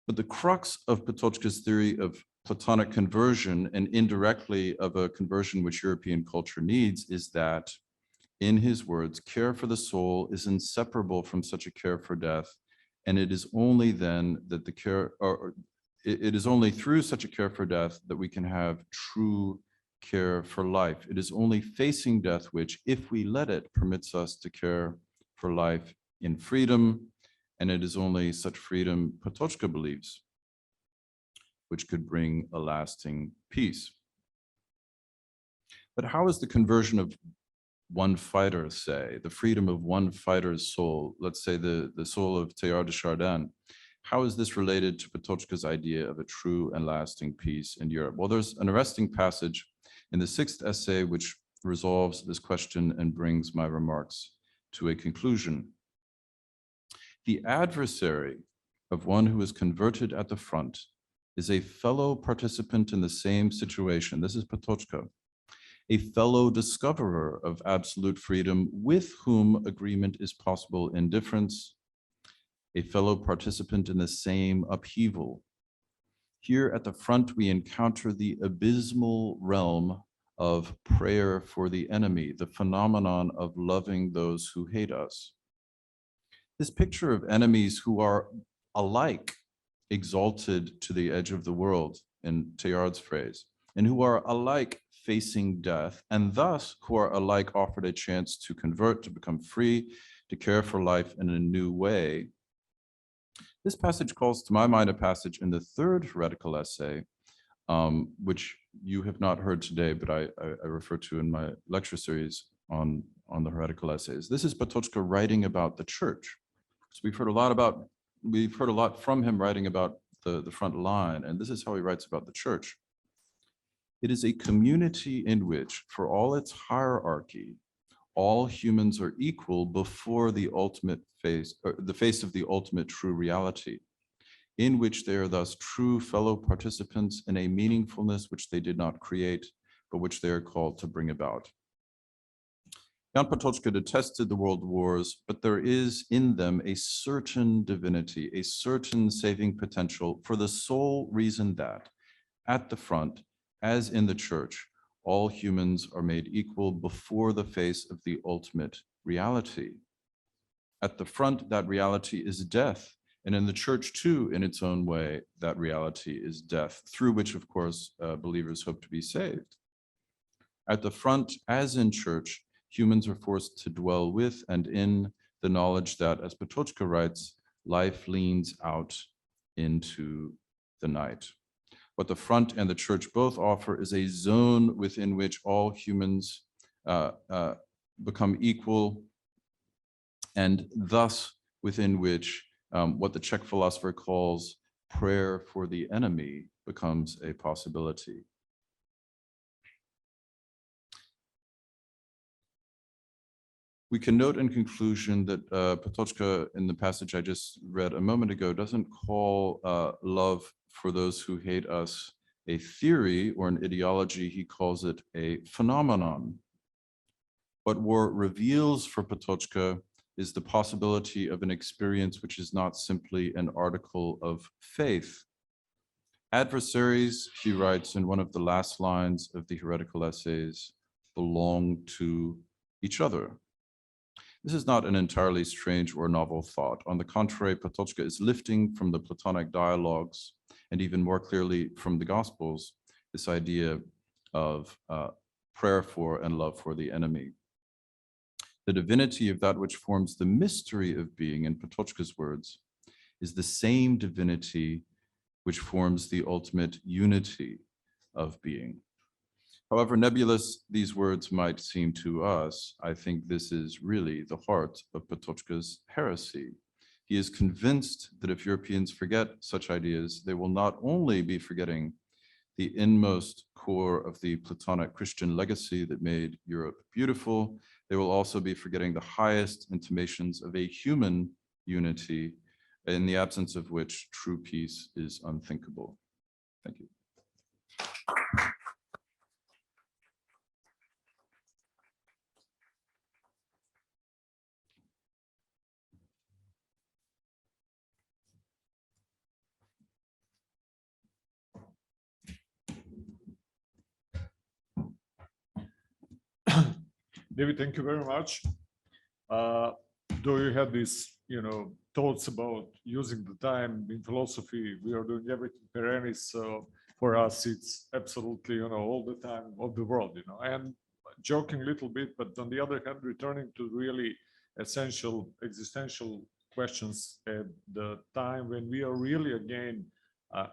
But the crux of Patočka's theory of Platonic conversion, and indirectly of a conversion which European culture needs, is that, in his words, care for the soul is inseparable from such a care for death, and it is only then that the care, or it is only through such a care for death that we can have true care for life. It is only facing death which, if we let it, permits us to care for life in freedom, and it is only such freedom, Patočka believes, which could bring a lasting peace. But how is the conversion of one fighter, say, the freedom of one fighter's soul, let's say the soul of Teilhard de Chardin, how is this related to Patočka's idea of a true and lasting peace in Europe? Well, there's an arresting passage in the 6th essay which resolves this question and brings my remarks to a conclusion. The adversary of one who is converted at the front is a fellow participant in the same situation. This is Patočka, a fellow discoverer of absolute freedom with whom agreement is possible in difference, a fellow participant in the same upheaval. Here at the front, we encounter the abysmal realm of prayer for the enemy, the phenomenon of loving those who hate us. This picture of enemies who are alike exalted to the edge of the world, in Teilhard's phrase, and who are alike facing death, and thus who are alike offered a chance to convert, to become free, to care for life in a new way. This passage calls to my mind a passage in the 3rd heretical essay, which you have not heard today, but I refer to in my lecture series on the heretical essays. This is Patočka writing about the church. So we've heard a lot from him writing about the front line, and this is how he writes about the church. It is a community in which, for all its hierarchy, all humans are equal before the ultimate face, or the face of the ultimate true reality, in which they are thus true fellow participants in a meaningfulness which they did not create, but which they are called to bring about. Jan Patočka detested the world wars, but there is in them a certain divinity, a certain saving potential, for the sole reason that, at the front, as in the church, all humans are made equal before the face of the ultimate reality. At the front, that reality is death, and in the church too, in its own way, that reality is death, through which, of course, believers hope to be saved. At the front, as in church, humans are forced to dwell with and in the knowledge that, as Patočka writes, life leans out into the night. What the front and the church both offer is a zone within which all humans become equal, and thus within which what the Czech philosopher calls prayer for the enemy becomes a possibility. We can note in conclusion that Patočka, in the passage I just read a moment ago, doesn't call love for those who hate us a theory or an ideology. He calls it a phenomenon. What war reveals for Patočka is the possibility of an experience which is not simply an article of faith. Adversaries, he writes in one of the last lines of the Heretical Essays, belong to each other. This is not an entirely strange or novel thought. On the contrary, Patočka is lifting from the Platonic dialogues, and even more clearly from the Gospels, this idea of prayer for and love for the enemy. The divinity of that which forms the mystery of being, in Patočka's words, is the same divinity which forms the ultimate unity of being. However nebulous these words might seem to us, I think this is really the heart of Patočka's heresy. He is convinced that if Europeans forget such ideas, they will not only be forgetting the inmost core of the Platonic Christian legacy that made Europe beautiful, they will also be forgetting the highest intimations of a human unity, in the absence of which true peace is unthinkable. Thank you. David, thank you very much. Though you had these, thoughts about using the time in philosophy, we are doing everything perennis. So for us, it's absolutely, all the time of the world, and joking a little bit, but on the other hand, returning to really essential existential questions at the time when we are really again,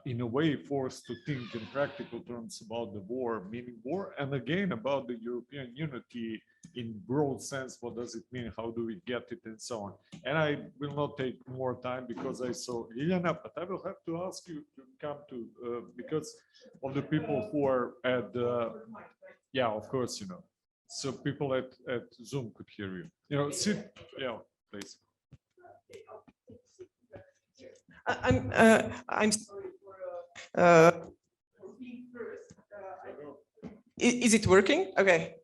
in a way, forced to think in practical terms about the war, meaning war, and again about the European unity in broad sense. What does it mean? How do we get it, and so on? And I will not take more time because I saw Ilyana, but I will have to ask you to come to because of the people who are at yeah, of course, so people at Zoom could hear you. Sit, yeah, please. I'm sorry for being first. Is it working? Okay.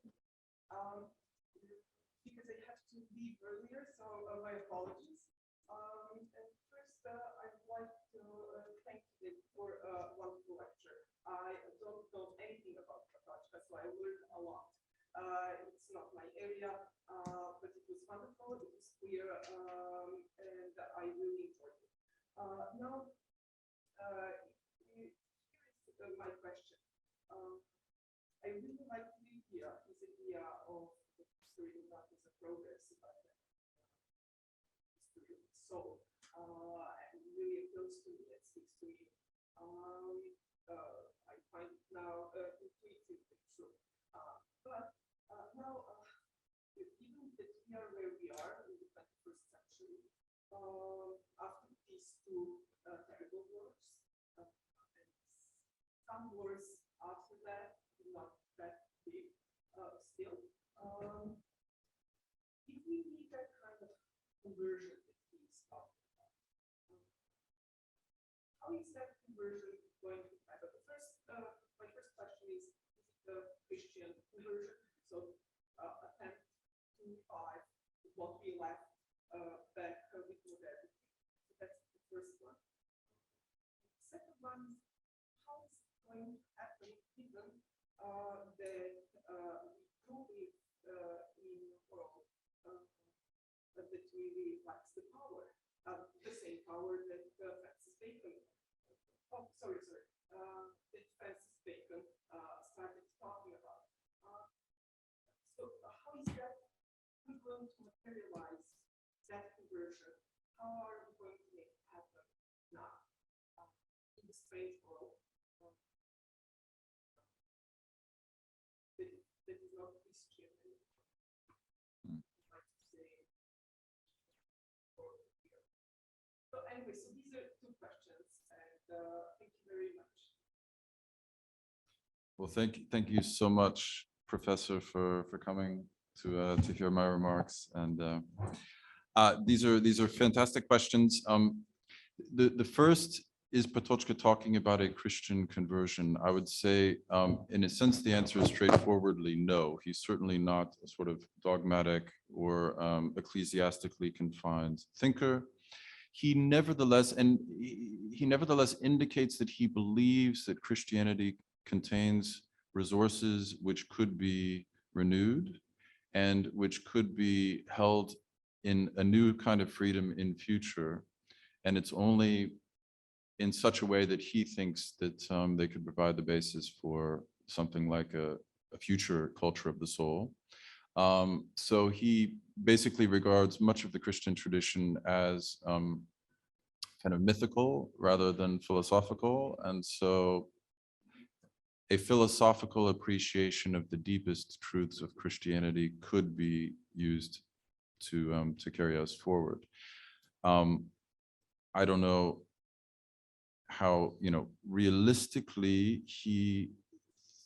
Because I have to leave earlier, so my apologies. And first, I'd like to thank you for a wonderful lecture. I don't know anything about Patočka, so I learned a lot. It's not my area, but it was wonderful. It was clear, and I really enjoyed it. Now, here is my question. I really like the idea, this idea of history not as a progress, but history of the soul. And really appeals to me, it speaks to me. I find it now intuitively true. But now, given that we are where we are in the 21st century, after these two terrible wars, and some wars after that, not that big still, if we need that kind of conversion that he's talking about, how is that conversion going to happen? My first question is it a Christian conversion? So attempt to revive what we left back with modernity. So that's the first one. The second one is how is it going to happen given that we do live in a world that really lacks the power, the same power that Francis Bacon, that Francis Bacon started talking about. So how is that going to materialize that conversion? How are we going to make it happen now in the strange world that is not Christian? So anyway, so these are two questions, and thank you very much. Well, thank you so much, Professor, for coming to hear my remarks. And these are fantastic questions. The first is Patočka talking about a Christian conversion. I would say, in a sense, the answer is straightforwardly no. He's certainly not a sort of dogmatic or ecclesiastically confined thinker. He nevertheless indicates that he believes that Christianity contains resources which could be renewed and which could be held in a new kind of freedom in future. And it's only in such a way that he thinks that they could provide the basis for something like a future culture of the soul. So he basically regards much of the Christian tradition as kind of mythical rather than philosophical. And so a philosophical appreciation of the deepest truths of Christianity could be used to carry us forward. I don't know how, realistically he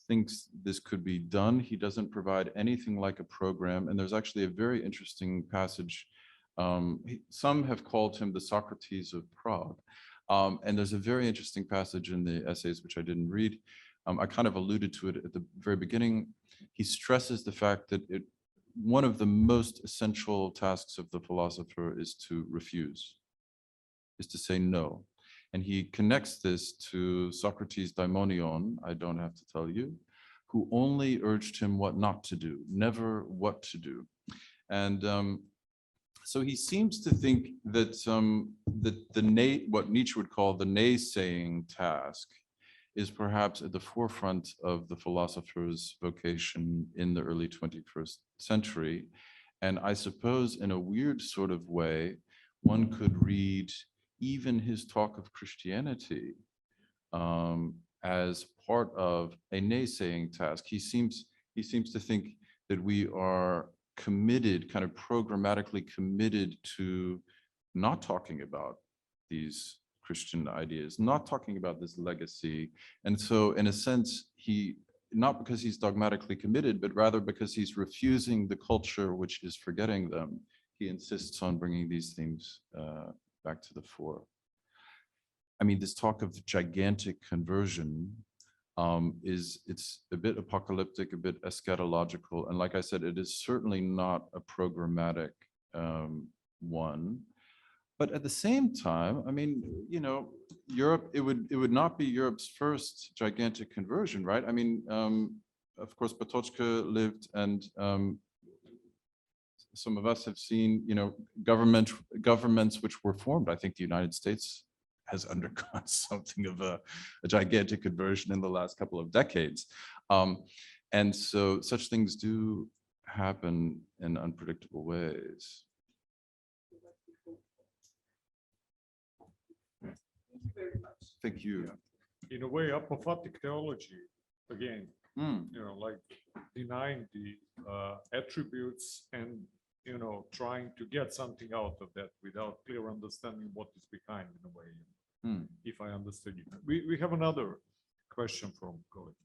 thinks this could be done. He doesn't provide anything like a program. And there's actually a very interesting passage. Some have called him the Socrates of Prague. And there's a very interesting passage in the essays, which I didn't read. I kind of alluded to it at the very beginning. He stresses the fact that one of the most essential tasks of the philosopher is to refuse, is to say no. And he connects this to Socrates' daimonion, I don't have to tell you, who only urged him what not to do, never what to do. And so he seems to think that what Nietzsche would call the naysaying task is perhaps at the forefront of the philosopher's vocation in the early 21st century. And I suppose in a weird sort of way, one could read even his talk of Christianity as part of a naysaying task. He seems to think that we are committed, kind of programmatically committed to not talking about these Christian ideas, not talking about this legacy. And so in a sense, not because he's dogmatically committed, but rather because he's refusing the culture which is forgetting them, he insists on bringing these themes back to the fore. I mean, this talk of gigantic conversion it's a bit apocalyptic, a bit eschatological. And like I said, it is certainly not a programmatic one. But at the same time, I mean, Europe, it would not be Europe's first gigantic conversion, right? I mean, of course, Patočka lived, and some of us have seen, governments which were formed. I think the United States has undergone something of a gigantic conversion in the last couple of decades. And so such things do happen in unpredictable ways. Thank you very much. Thank you. In a way, apophatic theology, again, like denying the attributes and, trying to get something out of that without clear understanding what is behind, in a way, if I understood you. We have another question from colleague.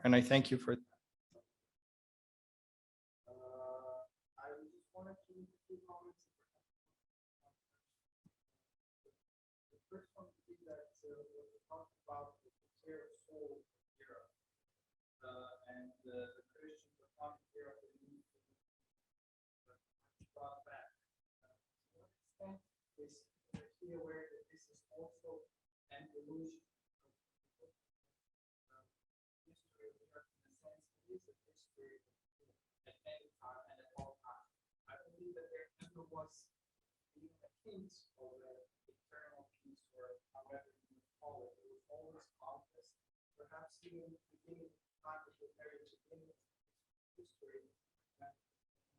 And I thank you for I just wanted to make a few comments. The first one would be that we talked about the care of soul era, and the Christians are not care of the need to be brought back. To what extent is he aware that this is also an illusion? History of Europe, in a sense, it is a history at any time and at all times. I believe that there never was even a hint of an eternal peace, or however you would call it. There was always conflict, perhaps even the beginning time of the very beginning of history,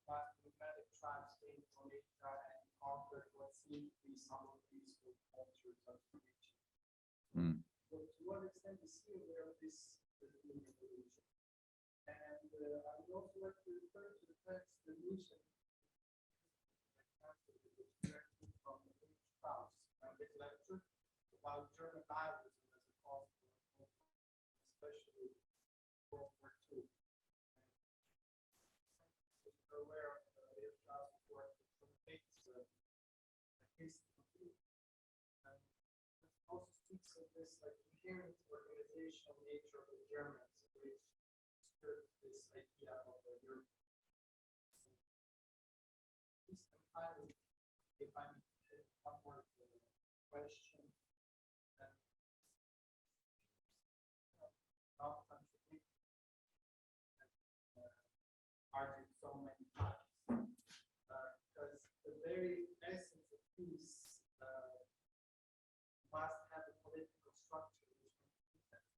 when nomadic tribes came from Asia and conquered what seemed to be somewhat peaceful cultures of the region. So to what extent is he aware of this being an illusion? And I would also like to refer to the text, the Miša, from Prof. His lecture about German nihilism as a cause for especially World War II. If you're aware of Prof's work, it takes a case of the and also speaks So this like inherent organizational nature of the Germans, which spurred this idea of the Europe. If I'm one more question, not contradict argued so many times, because the very essence of peace must have a political structure which makes sense.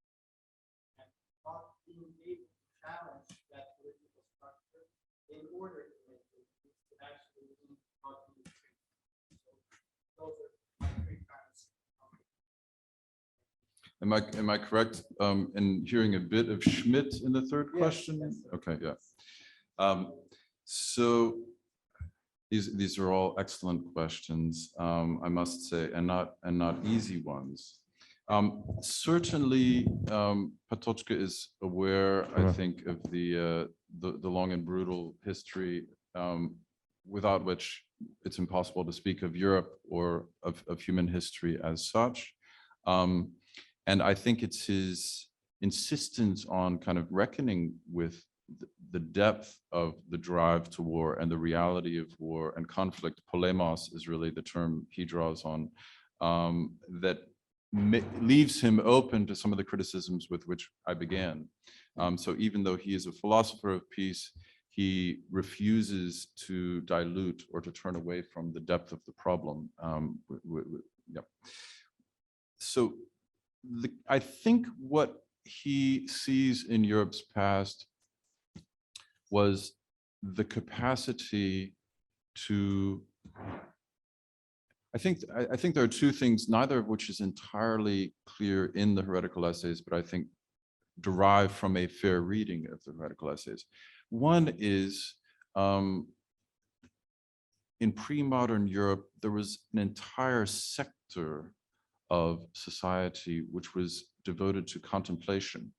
And not being able to challenge that political structure in order to make it peace to actually be not being free. So those are my three kinds. Am I correct in hearing a bit of Schmidt in the third Yes, question? yes, sir. Okay, yeah. So these are all excellent questions, I must say, and not easy ones. Certainly, Patočka is aware, I think, of the long and brutal history without which it's impossible to speak of Europe or of human history as such. And I think it's his insistence on kind of reckoning with the depth of the drive to war and the reality of war and conflict. Polemos is really the term he draws on, that leaves him open to some of the criticisms with which I began. So even though he is a philosopher of peace, he refuses to dilute or to turn away from the depth of the problem. Yeah. So I think what he sees in Europe's past was the capacity to, I think there are two things, neither of which is entirely clear in the Heretical Essays, but I think derive from a fair reading of the Heretical Essays. One is, in pre-modern Europe, there was an entire sector of society which was devoted to contemplation.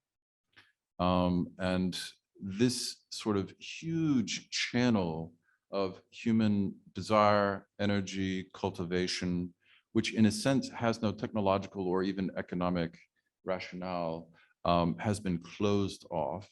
And this sort of huge channel of human desire, energy, cultivation, which in a sense has no technological or even economic rationale, has been closed off.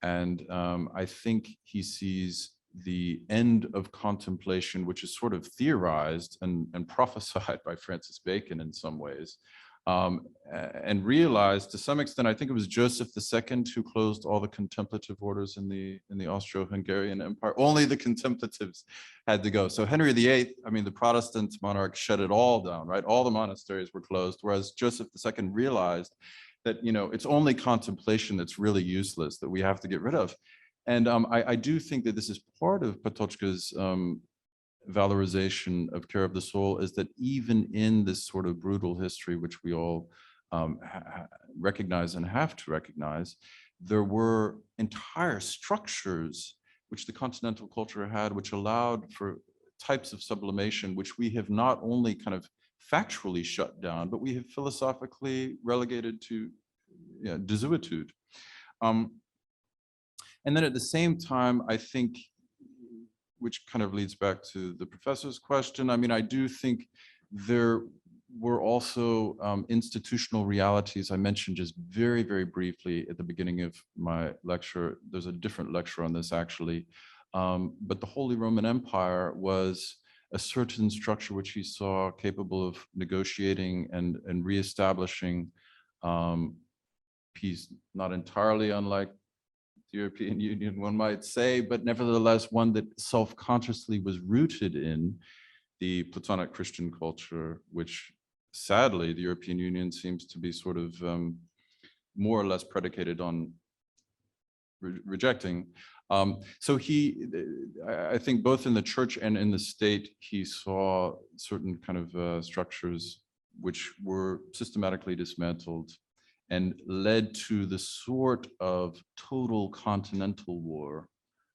And I think he sees the end of contemplation, which is sort of theorized and prophesied by Francis Bacon in some ways, and realized to some extent, I think it was Joseph II who closed all the contemplative orders in the Austro-Hungarian Empire. Only the contemplatives had to go. So Henry VIII, I mean, the Protestant monarch shut it all down, right? All the monasteries were closed, whereas Joseph II realized that, you know, it's only contemplation that's really useless, that we have to get rid of. And I do think that this is part of Patočka's valorization of care of the soul, is that even in this sort of brutal history, which we all recognize and have to recognize, there were entire structures which the continental culture had, which allowed for types of sublimation, which we have not only kind of factually shut down, but we have philosophically relegated to desuetude. And then at the same time, I think, which kind of leads back to the professor's question, I mean, I do think there were also institutional realities. I mentioned just very, very briefly at the beginning of my lecture. There's a different lecture on this actually. But the Holy Roman Empire was a certain structure which he saw capable of negotiating and reestablishing peace, not entirely unlike the European Union, one might say, but nevertheless one that self-consciously was rooted in the Platonic Christian culture, which sadly the European Union seems to be sort of more or less predicated on rejecting. So I think both in the church and in the state, he saw certain kind of structures which were systematically dismantled and led to the sort of total continental war,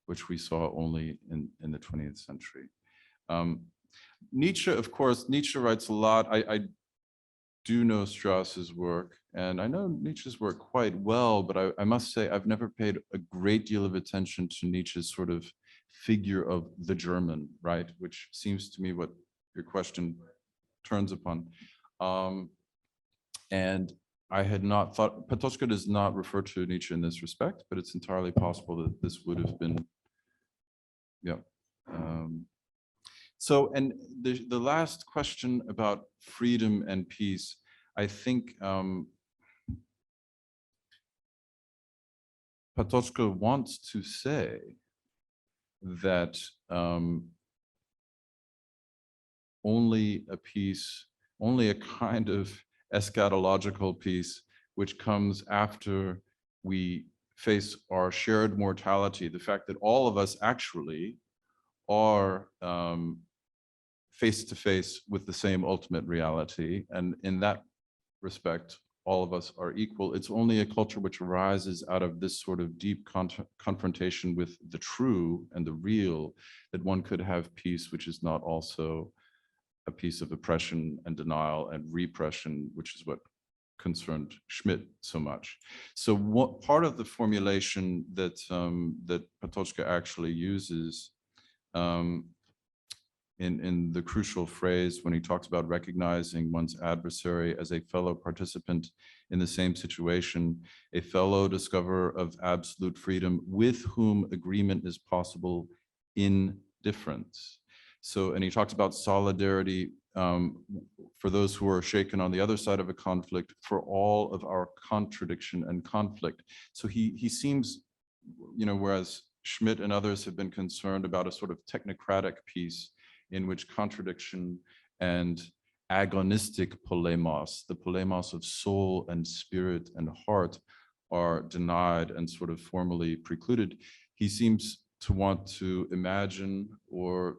which we saw only in the 20th century. Nietzsche, of course, Nietzsche writes a lot. I do know Strauss's work, and I know Nietzsche's work quite well, but I must say I've never paid a great deal of attention to Nietzsche's sort of figure of the German, right? Which seems to me what your question turns upon. And I had not thought, Patočka does not refer to Nietzsche in this respect, but it's entirely possible that this would have been, yeah. So, and the last question about freedom and peace, I think Patočka wants to say that only a peace, only a kind of eschatological peace, which comes after we face our shared mortality, the fact that all of us actually are face to face with the same ultimate reality. And in that respect, all of us are equal. It's only a culture which arises out of this sort of deep confrontation with the true and the real, that one could have peace, which is not also a piece of oppression and denial and repression, which is what concerned Schmidt so much. So what part of the formulation that that Patočka actually uses in the crucial phrase when he talks about recognizing one's adversary as a fellow participant in the same situation, a fellow discoverer of absolute freedom with whom agreement is possible in difference. So, and he talks about solidarity for those who are shaken on the other side of a conflict, for all of our contradiction and conflict. So he seems, you know, whereas Schmidt and others have been concerned about a sort of technocratic peace in which contradiction and agonistic polemos, the polemos of soul and spirit and heart, are denied and sort of formally precluded. He seems to want to imagine or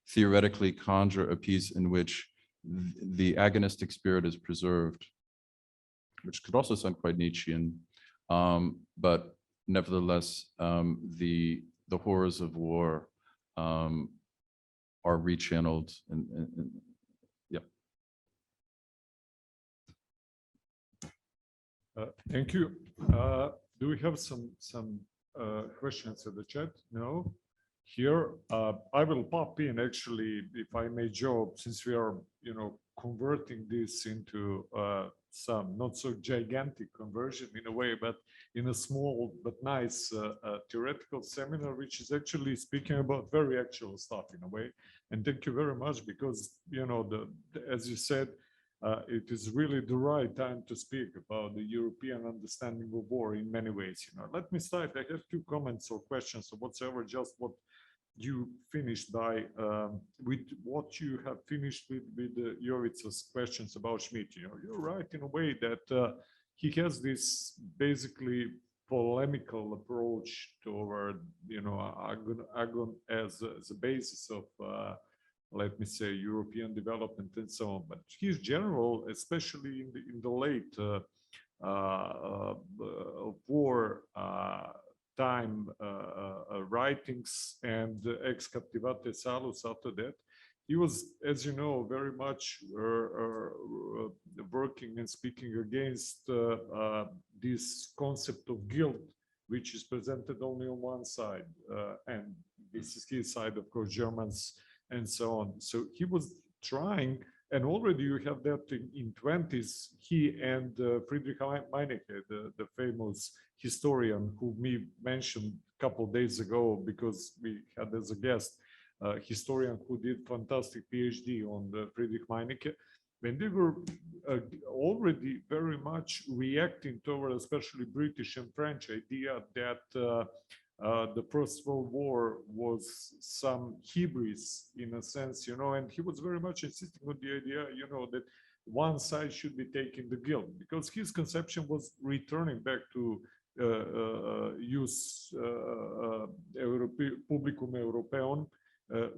theoretically conjure a peace in which the agonistic spirit is preserved, which could also sound quite Nietzschean, but nevertheless, the horrors of war are rechanneled and yeah. Thank you. Do we have some questions in the chat? No. Here, I will pop in actually, if I may joke, since we are, you know, converting this into some not so gigantic conversion in a way, but in a small but nice theoretical seminar, which is actually speaking about very actual stuff in a way. And thank you very much, because, you know, as you said, it is really the right time to speak about the European understanding of war in many ways. You know, let me start. I have 2 comments or questions or whatsoever, just what you finished by with what you have finished with Jovica's questions about Schmidt. You know, you're right in a way that he has this basically polemical approach toward, you know, agon as a basis of let me say European development and so on. But his general, especially in the late war time writings and ex captivate salus after that, he was, as you know, very much working and speaking against this concept of guilt, which is presented only on one side, and this is his side, of course, Germans and so on. So he was trying, and already you have that in 20s, he and Friedrich Meinecke, the famous historian who we mentioned a couple of days ago, because we had as a guest, historian who did fantastic PhD on the Friedrich Meinecke, when they were already very much reacting toward especially British and French idea that the First World War was some hubris in a sense, you know, and he was very much insisting on the idea, you know, that one side should be taking the guilt, because his conception was returning back to use publicum europeum,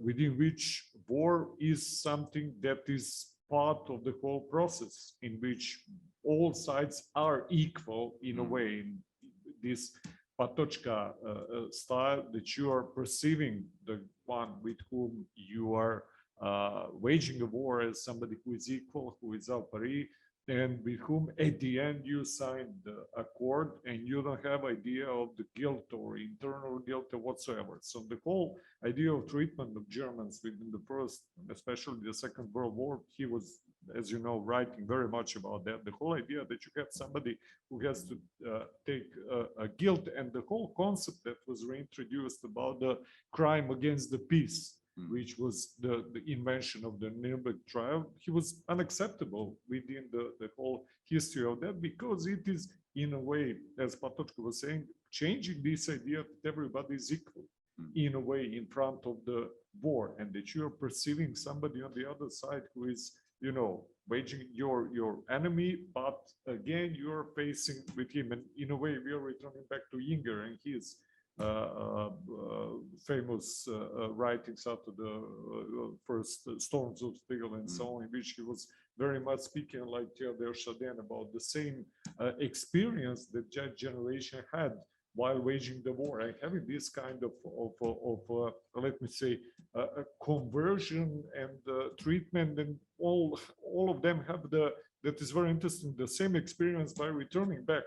within which war is something that is part of the whole process, in which all sides are equal in a way. In this Patočka style, that you are perceiving the one with whom you are waging a war as somebody who is equal, who is al pari, and with whom at the end you sign the accord, and you don't have idea of the guilt or internal guilt or whatsoever. So the whole idea of treatment of Germans within the first, especially the Second World War, he was as you know, writing very much about that. The whole idea that you have somebody who has to take a guilt, and the whole concept that was reintroduced about the crime against the peace, which was the invention of the Nuremberg trial, he was unacceptable within the whole history of that, because it is, in a way, as Patočka was saying, changing this idea that everybody is equal in a way in front of the war, and that you're perceiving somebody on the other side who is, you know, waging your enemy, but again, you're facing with him. And in a way, we are returning back to Inger and his famous writings after the first storms of Stigl and so on, in which he was very much speaking like Theodore Chardin about the same experience that that generation had while waging the war, and having this kind of let me say, a conversion and treatment, and all of them have that is very interesting, the same experience by returning back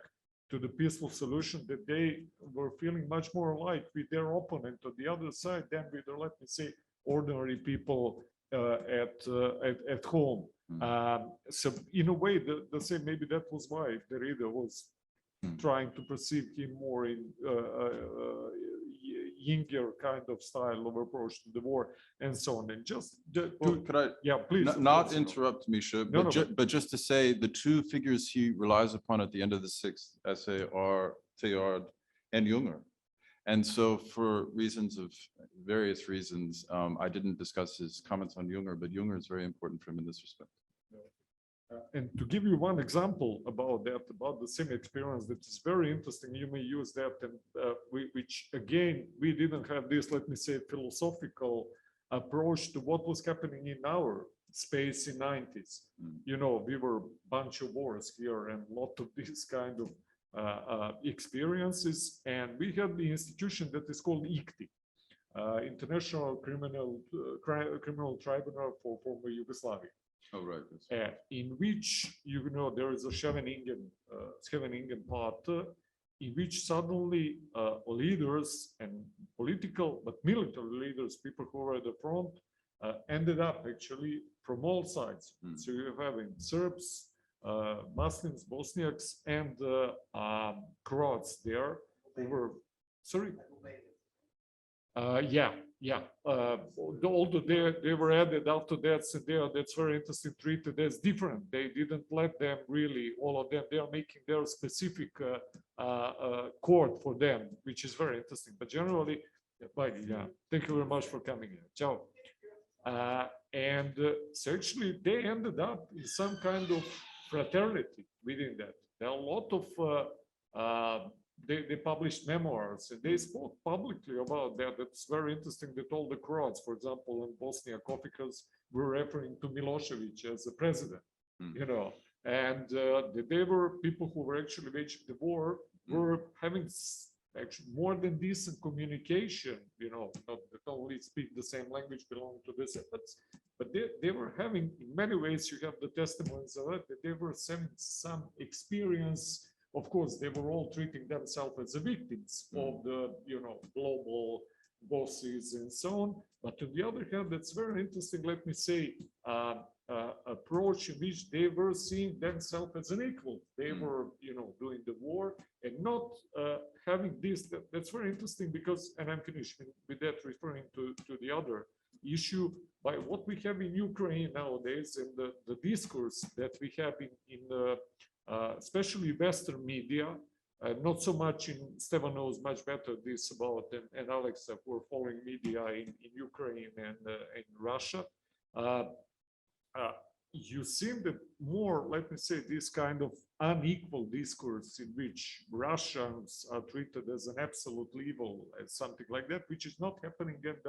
to the peaceful solution, that they were feeling much more alike with their opponent on the other side than with their, let me say, ordinary people at home. So in a way, the same, maybe that was why the reader was trying to perceive him more in Inger kind of style of approach to the war and so on. And just could I, yeah, please, not interrupt Misha, No, but, no, but just to say the two figures he relies upon at the end of the sixth essay are Teilhard and Junger. And so for various reasons, I didn't discuss his comments on Junger, but Junger is very important for him in this respect. And to give you one example about that, about the same experience that is very interesting, you may use that, and which again, we didn't have this, let me say, philosophical approach to what was happening in our space in 90s. You know, we were a bunch of wars here and a lot of these kind of experiences, and we had the institution that is called ICTY, International Criminal Tribunal for former Yugoslavia. Oh, right. In which, you know, there is a Scheveningen part in which suddenly leaders and political but military leaders, people who were at the front, ended up actually from all sides. So you're having Serbs, Muslims, Bosniaks, and Croats there who were, sorry? Although they were added after that, so that's very interesting, treated as different. They didn't let them really, all of them, they are making their specific court for them, which is very interesting. But generally, thank you very much for coming here. Ciao. And so actually they ended up in some kind of fraternity within that. There are a lot of they published memoirs and they spoke publicly about that. It's very interesting that all the Croats, for example, in Bosnia, Kofikas were referring to Milosevic as a president, you know, and they were people who were actually waging the war, were having actually more than decent communication, you know, not only speak the same language, belong to this, but they were having, in many ways, you have the testimonies of it, that they were having some experience. Of course, they were all treating themselves as the victims of the, you know, global bosses and so on. But on the other hand, that's very interesting, let me say, approach in which they were seeing themselves as an equal. They were, you know, doing the war and not having this. That's very interesting because, and I'm finished with that, referring to the other issue, by what we have in Ukraine nowadays and the discourse that we have in the especially Western media, not so much in, Stevan knows much better this about, and Alex, who are following media in Ukraine and in Russia. You seem that more, let me say, this kind of unequal discourse in which Russians are treated as an absolute evil, as something like that, which is not happening at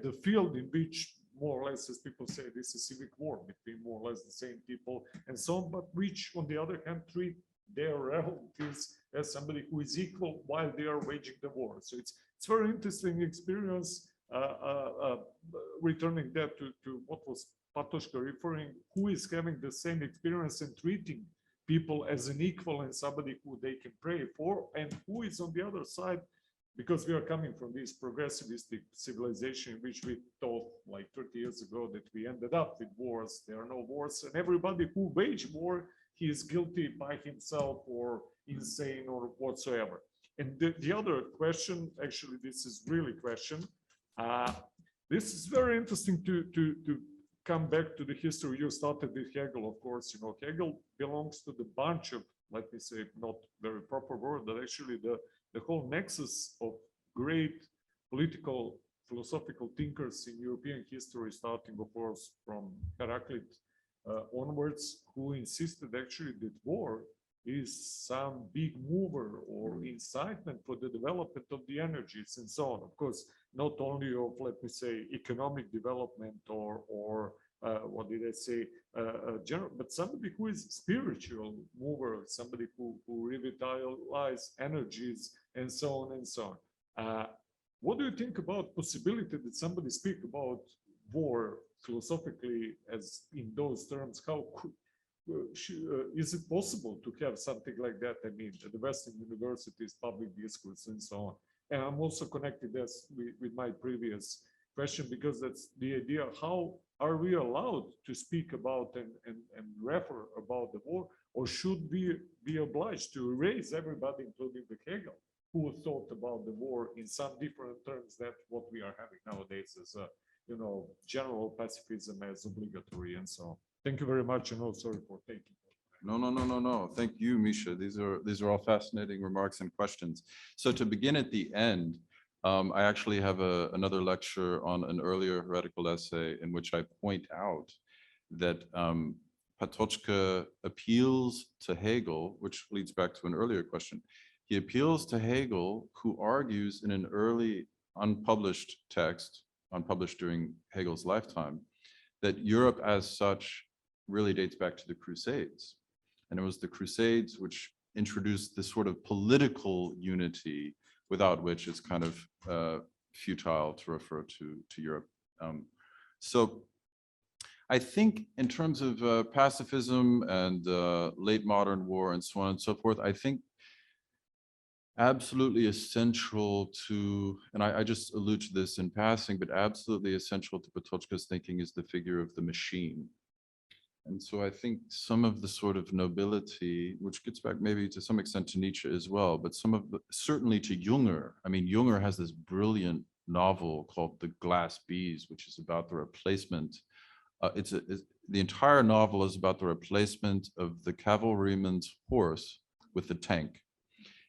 the field in which, more or less, as people say, this is civic war between more or less the same people and so on, but which, on the other hand, treat their relatives as somebody who is equal while they are waging the war. So it's very interesting experience, returning that to what was Patočka referring, who is having the same experience and treating people as an equal and somebody who they can pray for, and who is on the other side because we are coming from this progressivistic civilization, which we thought like 30 years ago that we ended up with wars. There are no wars, and everybody who wage war, he is guilty by himself or insane or whatsoever. And the other question, actually, this is really question. This is very interesting to come back to the history. You started with Hegel, of course. You know, Hegel belongs to the bunch of, let me say, not very proper word, but actually the whole nexus of great political, philosophical thinkers in European history, starting, of course, from Heretical onwards, who insisted actually that war is some big mover or incitement for the development of the energies and so on. Of course, not only of, let me say, economic development or what did I say, general, but somebody who is spiritual mover, somebody who revitalize energies and so on and so on. What do you think about possibility that somebody speak about war philosophically as in those terms? How could, is it possible to have something like that? I mean, at the Western universities, public discourse and so on. And I'm also connected this with my previous question, because that's the idea. How are we allowed to speak about and refer about the war, or should we be obliged to erase everybody, including the Hegel, who thought about the war in some different terms than what we are having nowadays as a, you know, general pacifism as obligatory and so on. Thank you very much, and also sorry for taking. No. Thank you, Miša. These are all fascinating remarks and questions. So to begin at the end, I actually have another lecture on an earlier heretical essay in which I point out that Patočka appeals to Hegel, which leads back to an earlier question. He appeals to Hegel, who argues in an early unpublished text, unpublished during Hegel's lifetime, that Europe as such really dates back to the Crusades. And it was the Crusades which introduced this sort of political unity without which it's kind of futile to refer to Europe. So I think in terms of pacifism and late modern war and so on and so forth, I think absolutely essential to, and I just allude to this in passing, but absolutely essential to Patočka's thinking is the figure of the machine. And so I think some of the sort of nobility, which gets back maybe to some extent to Nietzsche as well, but some of the, certainly to Junger. I mean, Junger has this brilliant novel called The Glass Bees, which is about the replacement. The entire novel is about the replacement of the cavalryman's horse with the tank.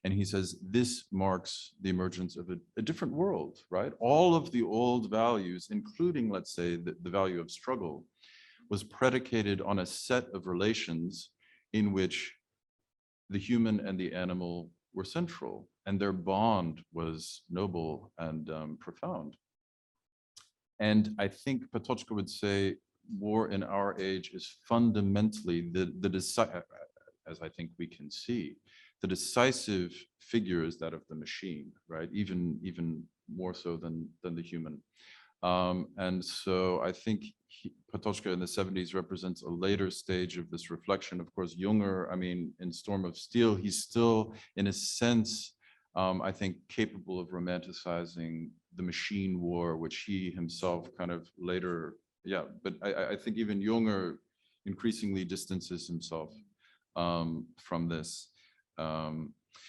And he says, this marks the emergence of a different world, right? All of the old values, including, let's say, the value of struggle, was predicated on a set of relations in which the human and the animal were central, and their bond was noble and profound. And I think Patočka would say war in our age is fundamentally as I think we can see, the decisive figure is that of the machine, right? Even more so than the human. And so I think Patočka in the 70s represents a later stage of this reflection. Of course, Junger, I mean, in Storm of Steel, he's still, in a sense, I think, capable of romanticizing the machine war, which he himself kind of later, but I think even Junger increasingly distances himself from this.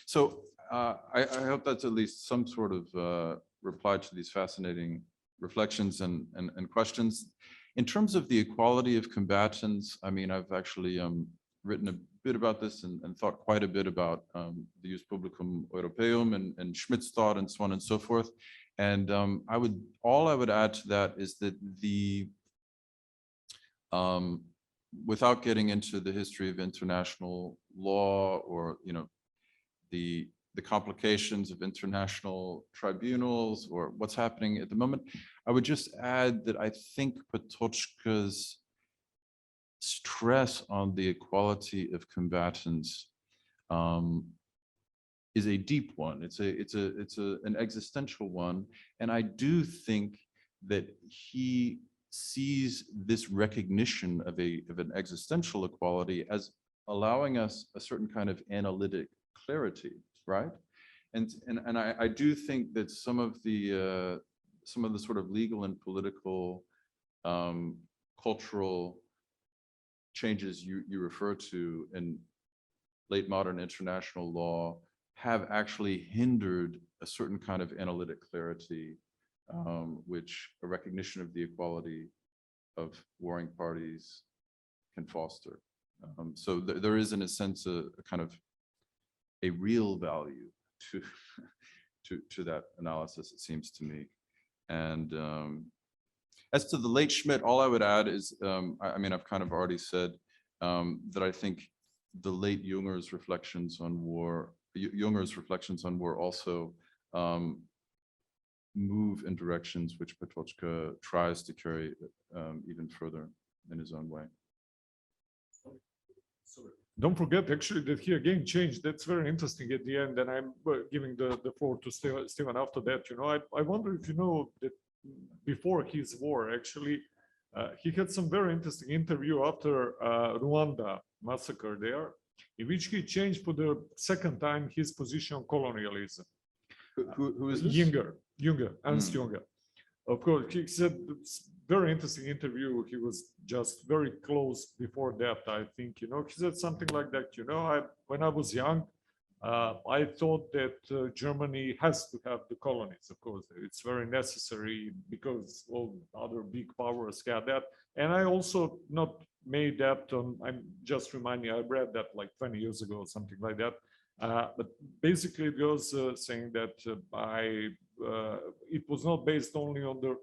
So I hope that's at least some sort of reply to these fascinating reflections and questions. In terms of the equality of combatants, I mean, I've actually written a bit about this and thought quite a bit about the Jus Publicum Europaeum and Schmidt's thought and so on and so forth. And all I would add to that is that without getting into the history of international law or, you know, the complications of international tribunals or what's happening at the moment, I would just add that I think Patočka's stress on the equality of combatants is a deep one. It's an existential one, and I do think that he sees this recognition of an existential equality as allowing us a certain kind of analytic clarity, right? And I do think that some of the sort of legal and political, cultural changes you refer to in late modern international law have actually hindered a certain kind of analytic clarity, which a recognition of the equality of warring parties can foster. So there is, in a sense, a kind of a real value to that analysis, it seems to me. And as to the late Schmidt, all I would add is, I mean, I've kind of already said that I think the late Junger's reflections on war also move in directions which Patočka tries to carry even further in his own way. Don't forget, actually, that he again changed. That's very interesting at the end. And I'm giving the floor to Stephen after that. You know, I wonder if you know that before his war, actually, he had some very interesting interview after Rwanda massacre there, in which he changed for the second time his position on colonialism. Who is this? Junger, Ernst Junger. Of course, he said it's very interesting interview. He was just very close before that, I think. You know, he said something like that. You know, when I was young, I thought that Germany has to have the colonies. Of course, it's very necessary because all other big powers got that. And I also not made that on. I'm just reminding. I read that like 20 years ago, or something like that. But basically, it was saying that it was not based only on the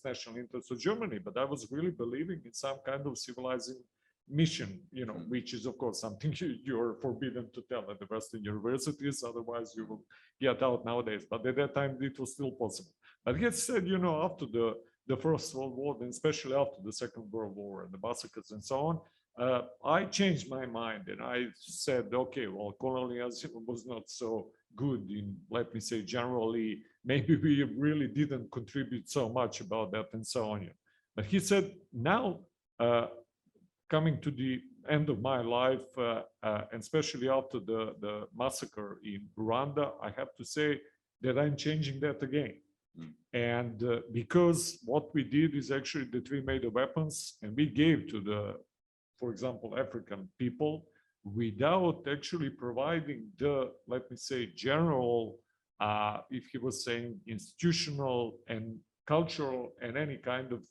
national interests of Germany, but I was really believing in some kind of civilizing mission, you know, which is of course something you're forbidden to tell at the Western universities, otherwise you will get out nowadays. But at that time, it was still possible. But he said, you know, after the First World War, and especially after the Second World War and the massacres and so on, I changed my mind and I said, okay, well, colonialism was not so good in, let me say, generally, maybe we really didn't contribute so much about that and so on. But he said, now, coming to the end of my life, and especially after the massacre in Rwanda, I have to say that I'm changing that again. And because what we did is actually that we made the weapons and we gave to the, for example, African people, without actually providing the, let me say, general, if he was saying institutional and cultural and any kind of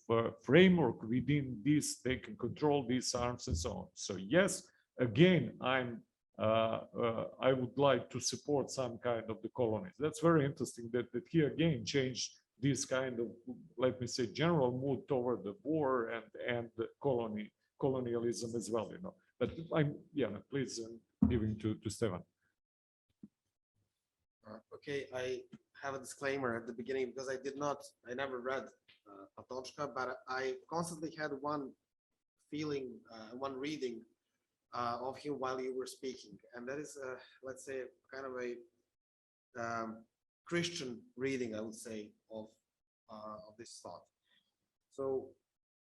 framework within this, they can control these arms and so on. So yes, again, I would like to support some kind of the colonies. That's very interesting that he again changed this kind of, let me say, general mood toward the war and the colonialism as well, you know. But please, giving to Stefan. Okay, I have a disclaimer at the beginning because I never read Patočka, but I constantly had one feeling, one reading of him while you were speaking. And that is, let's say, kind of a Christian reading, I would say, of this thought. So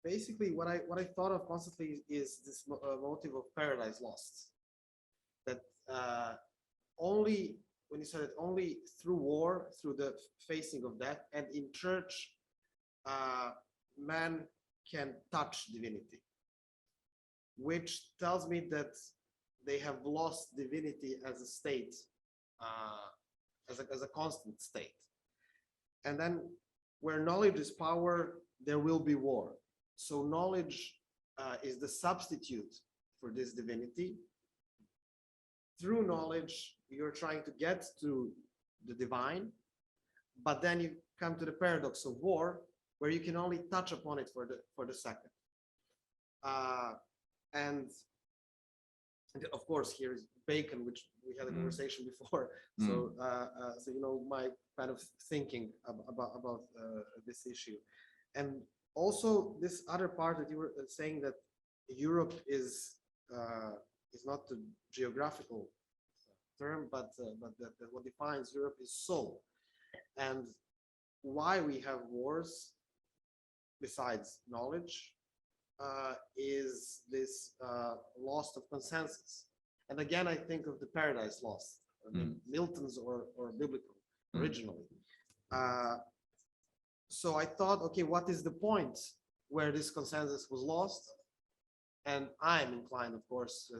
basically, what I thought of constantly is this motive of paradise lost. That only, when you said it, only through war, through the facing of death, and in church, man can touch divinity, which tells me that they have lost divinity as a state, as a constant state. And then where knowledge is power, there will be war. So knowledge is the substitute for this divinity. Through knowledge, you're trying to get to the divine, but then you come to the paradox of war, where you can only touch upon it for the second. And of course, here is Bacon, which we had a conversation before. So, so you know, my kind of thinking about this issue, and also this other part that you were saying, that Europe is not the geographical term, but that what defines Europe is soul. And why we have wars, besides knowledge, is this loss of consensus. And again, I think of the paradise lost Milton's or biblical originally. So I thought, okay, what is the point where this consensus was lost? And I'm inclined, of course,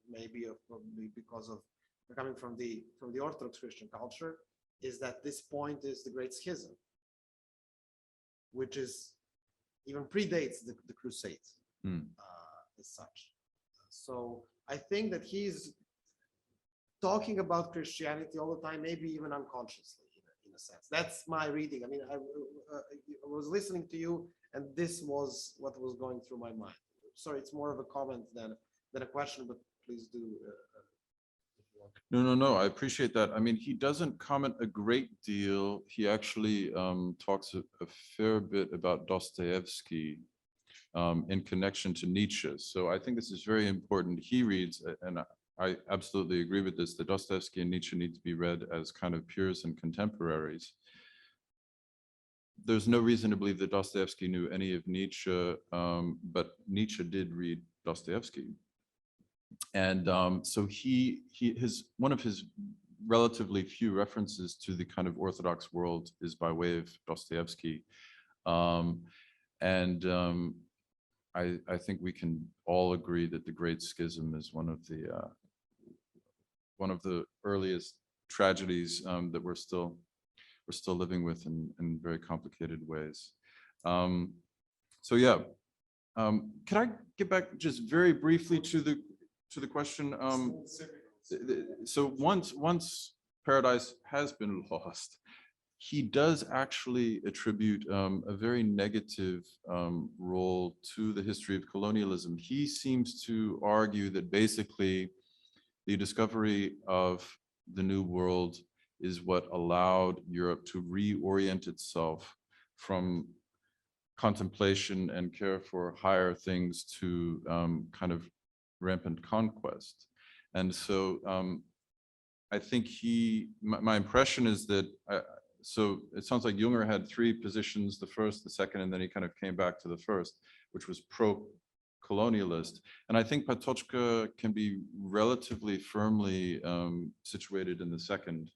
maybe probably because of coming from the Orthodox Christian culture, is that this point is the Great Schism, which is even predates the Crusades as such. So I think that he's talking about Christianity all the time, maybe even unconsciously in a sense. That's my reading. I mean, I was listening to you, and this was what was going through my mind. Sorry, it's more of a comment than a question, but please do. No, I appreciate that. I mean, he doesn't comment a great deal. He actually talks a fair bit about Dostoevsky in connection to Nietzsche. So I think this is very important. He reads, and I absolutely agree with this, that Dostoevsky and Nietzsche need to be read as kind of peers and contemporaries. There's no reason to believe that Dostoevsky knew any of Nietzsche, but Nietzsche did read Dostoevsky. And so one of his relatively few references to the kind of Orthodox world is by way of Dostoevsky. I think we can all agree that the Great Schism is one of the earliest tragedies that we're still living with in very complicated ways. So yeah, can I get back just very briefly to the question? So once paradise has been lost, he does actually attribute a very negative role to the history of colonialism. He seems to argue that basically the discovery of the New World is what allowed Europe to reorient itself from contemplation and care for higher things to kind of rampant conquest. And so I think my impression is that, so it sounds like Junger had three positions, the first, the second, and then he kind of came back to the first, which was pro-colonialist. And I think Patočka can be relatively firmly situated in the second,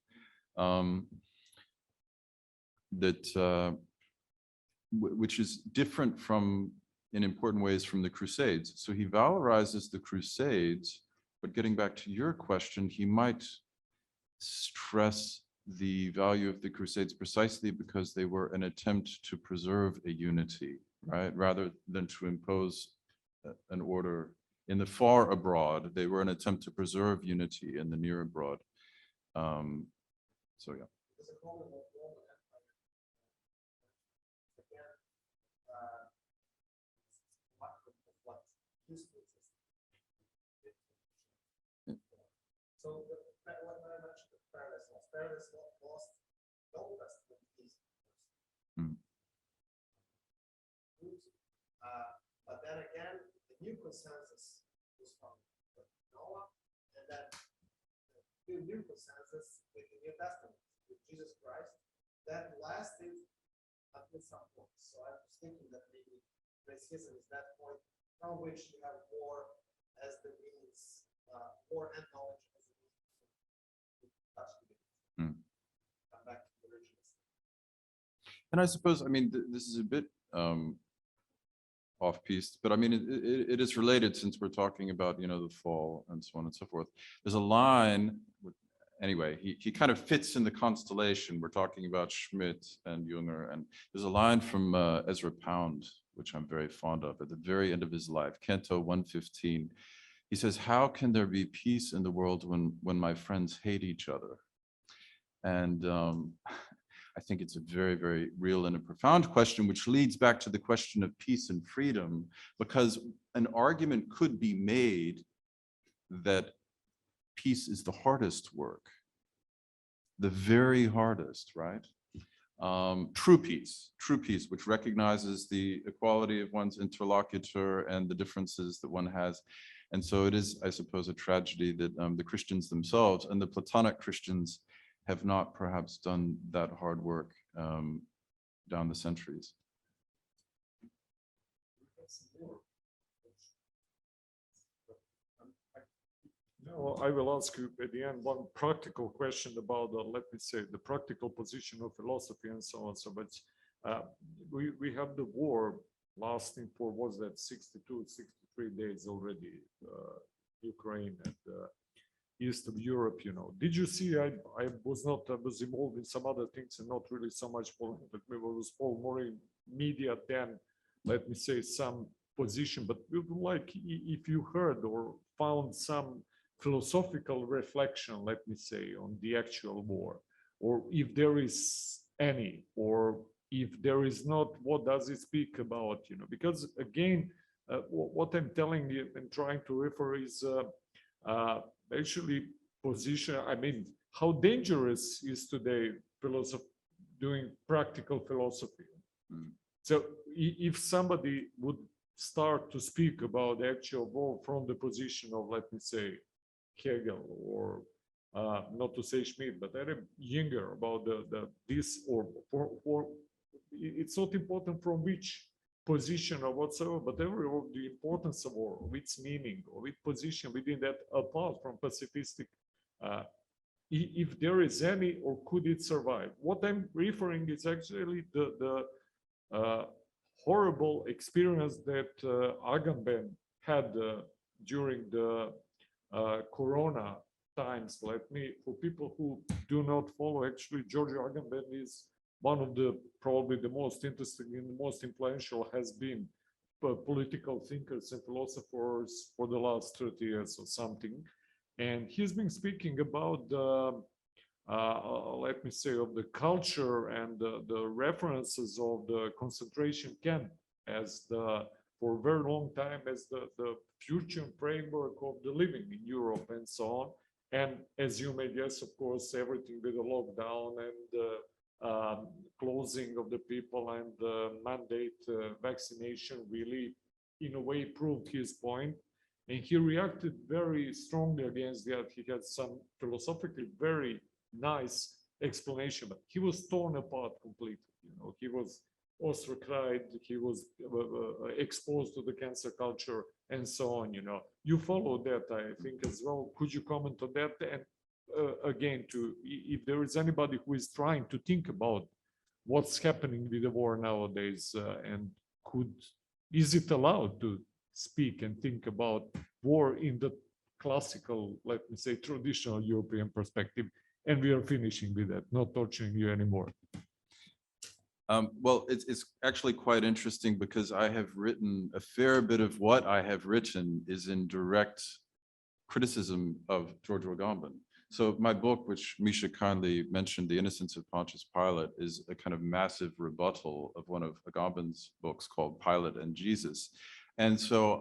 which is different in important ways from the Crusades. So he valorizes the Crusades, but getting back to your question, he might stress the value of the Crusades precisely because they were an attempt to preserve a unity, right? Rather than to impose an order in the far abroad. They were an attempt to preserve unity in the near abroad. So yeah. So when I mentioned the Paradise Lost, the Old Testament is but then again, the new consensus was from Noah, and then the new consensus with the New Testament, with Jesus Christ, that lasted until some point. So I was thinking that maybe Great Schism is that point from which you have war as the means, war and knowledge as the means to touch the beginning. Come back to the original. And I suppose, I mean, this is a bit off-piste, but I mean, it is related since we're talking about, the fall and so on and so forth. There's a line, anyway, he kind of fits in the constellation. We're talking about Schmidt and Junger, and there's a line from Ezra Pound, which I'm very fond of, at the very end of his life, Canto 115. He says, "How can there be peace in the world when my friends hate each other?" And I think it's a very, very real and a profound question, which leads back to the question of peace and freedom, because an argument could be made that peace is the hardest work, the very hardest, right? True peace, which recognizes the equality of one's interlocutor and the differences that one has. And so it is, I suppose, a tragedy that the Christians themselves and the Platonic Christians have not perhaps done that hard work down the centuries. Well, I will ask you at the end one practical question about, let me say, the practical position of philosophy and so on. So, but we have the war lasting for, was that 62, 63 days already, Ukraine and east of Europe, you know. Did you see, I was not, I was involved in some other things and not really so much, but maybe it was more in media than, let me say, some position, but we would like if you heard or found some philosophical reflection, let me say, on the actual war, or if there is any, or if there is not, what does it speak about, you know? Because again, what I'm telling you and trying to refer is actually position, I mean, how dangerous is today philosophy doing practical philosophy. So if somebody would start to speak about the actual war from the position of, let me say, Hegel, or not to say Schmidt, but Adam Younger, about this, or it's not important from which position or whatsoever, but the importance of war, of its meaning, of its position within that, apart from pacifistic, if there is any, or could it survive? What I'm referring is actually the horrible experience that Agamben had during the Corona times. For people who do not follow, actually, George Agamben is one of the probably the most interesting and the most influential has been political thinkers and philosophers for the last 30 years or something. And he's been speaking about the, let me say, of the culture and the references of the concentration camp as for a very long time as the future framework of the living in Europe and so on. And as you may guess, of course, everything with the lockdown and closing of the people and the mandate vaccination really, in a way, proved his point. And he reacted very strongly against that. He had some philosophically very nice explanation, but he was torn apart completely. You know, he was ostracized, he was exposed to the cancel culture and so on. You know, you follow that, I think, as well. Could you comment on that? And again, if there is anybody who is trying to think about what's happening with the war nowadays, and is it allowed to speak and think about war in the classical, let me say, traditional European perspective? And we are finishing with that, not torturing you anymore. Well, it's actually quite interesting because I have written a fair bit of what I have written is in direct criticism of George Agamben. So my book, which Miša kindly mentioned, The Innocence of Pontius Pilate, is a kind of massive rebuttal of one of Agamben's books called Pilate and Jesus. And so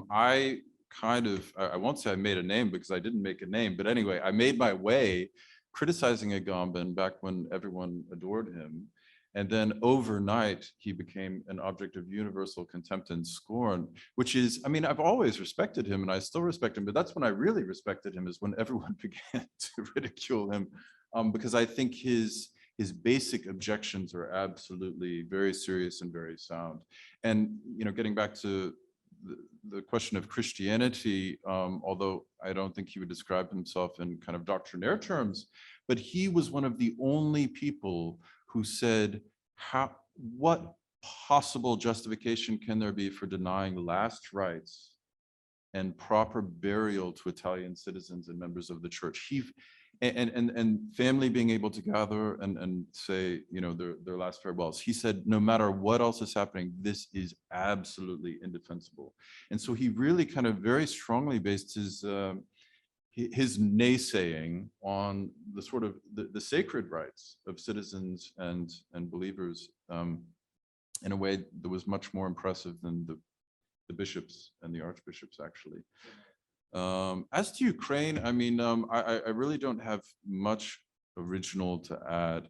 I won't say I made a name because I didn't make a name, but anyway, I made my way criticizing Agamben back when everyone adored him. And then overnight, he became an object of universal contempt and scorn, which is, I mean, I've always respected him and I still respect him, but that's when I really respected him, is when everyone began to ridicule him, because I think his basic objections are absolutely very serious and very sound. And, you know, getting back to the question of Christianity, although I don't think he would describe himself in kind of doctrinaire terms, but he was one of the only people who said, what possible justification can there be for denying last rites and proper burial to Italian citizens and members of the church? And family being able to gather and say, you know, their last farewells. He said, no matter what else is happening, this is absolutely indefensible. And so he really kind of very strongly based his naysaying on the sort of the sacred rights of citizens and believers in a way that was much more impressive than the bishops and the archbishops, actually. As to Ukraine, I mean, I really don't have much original to add.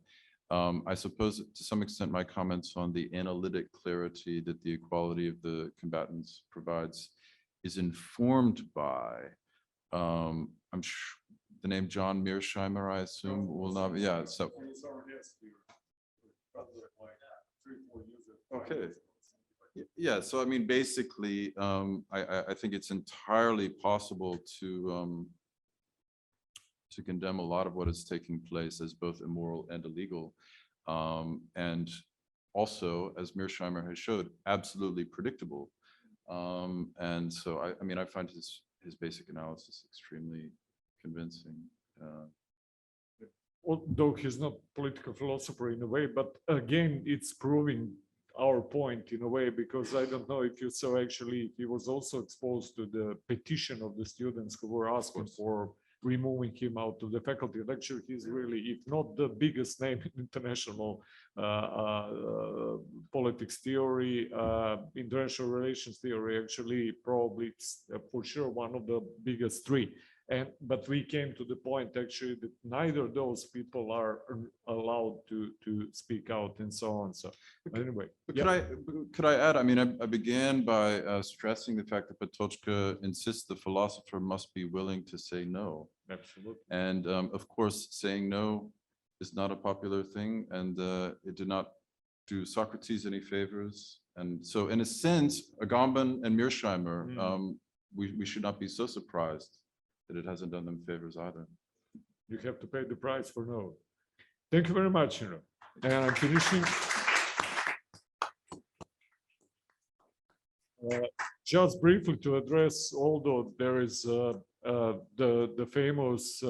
I suppose to some extent my comments on the analytic clarity that the equality of the combatants provides is informed by I'm sure the name John Mearsheimer, I assume, will not be, yeah, so. Okay. Yeah, so I mean, basically, I think it's entirely possible to to condemn a lot of what is taking place as both immoral and illegal. And also, as Mearsheimer has showed, absolutely predictable. And so, I mean, I find his basic analysis extremely convincing. Although he's not political philosopher in a way, but again, it's proving our point in a way, because I don't know if you saw, actually, he was also exposed to the petition of the students who were asking for removing him out of the faculty. Actually, he's really, if not the biggest name in international politics theory, international relations theory, actually, probably it's, for sure one of the biggest three. But we came to the point actually that neither of those people are allowed to speak out and so on. So anyway, But yeah. could I add? I mean, I began by stressing the fact that Patočka insists the philosopher must be willing to say no. Absolutely. And of course, saying no is not a popular thing, and it did not do Socrates any favors. And so, in a sense, Agamben and Mearsheimer, we should not be so surprised that it hasn't done them favors either. You have to pay the price for no. Thank you very much. And I'm finishing. Just briefly to address, although there is the famous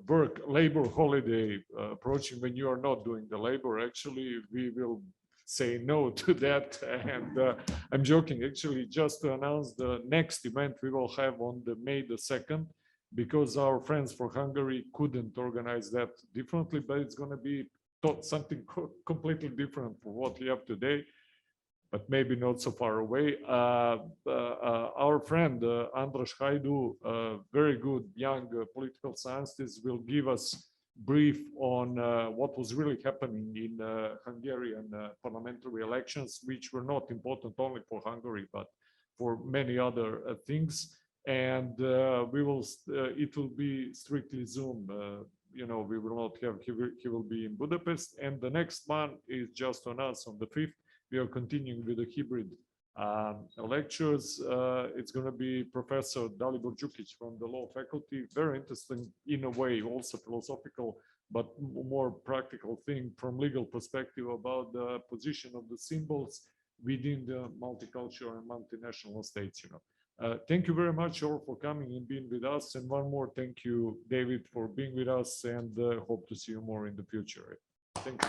work labor holiday approaching when you are not doing the labor, actually we will say no to that. And I'm joking, actually, just to announce the next event we will have on the May the 2nd, because our friends for Hungary couldn't organize that differently, but it's going to be something completely different from what we have today, but maybe not so far away. Our friend Andras Hajdu, very good young political scientist, will give us brief on what was really happening in Hungarian parliamentary elections, which were not important only for Hungary, but for many other things. And we will, it will be strictly Zoom. We will not have, he will be in Budapest. And the next one is just on us on the 5th. We are continuing with the hybrid lectures. It's going to be Professor Dalibor Đukić from the law faculty. Very interesting in a way, also philosophical, but more practical thing from legal perspective about the position of the symbols within the multicultural and multinational states. Thank you very much all for coming and being with us. And one more thank you, David, for being with us, and hope to see you more in the future. Thank you.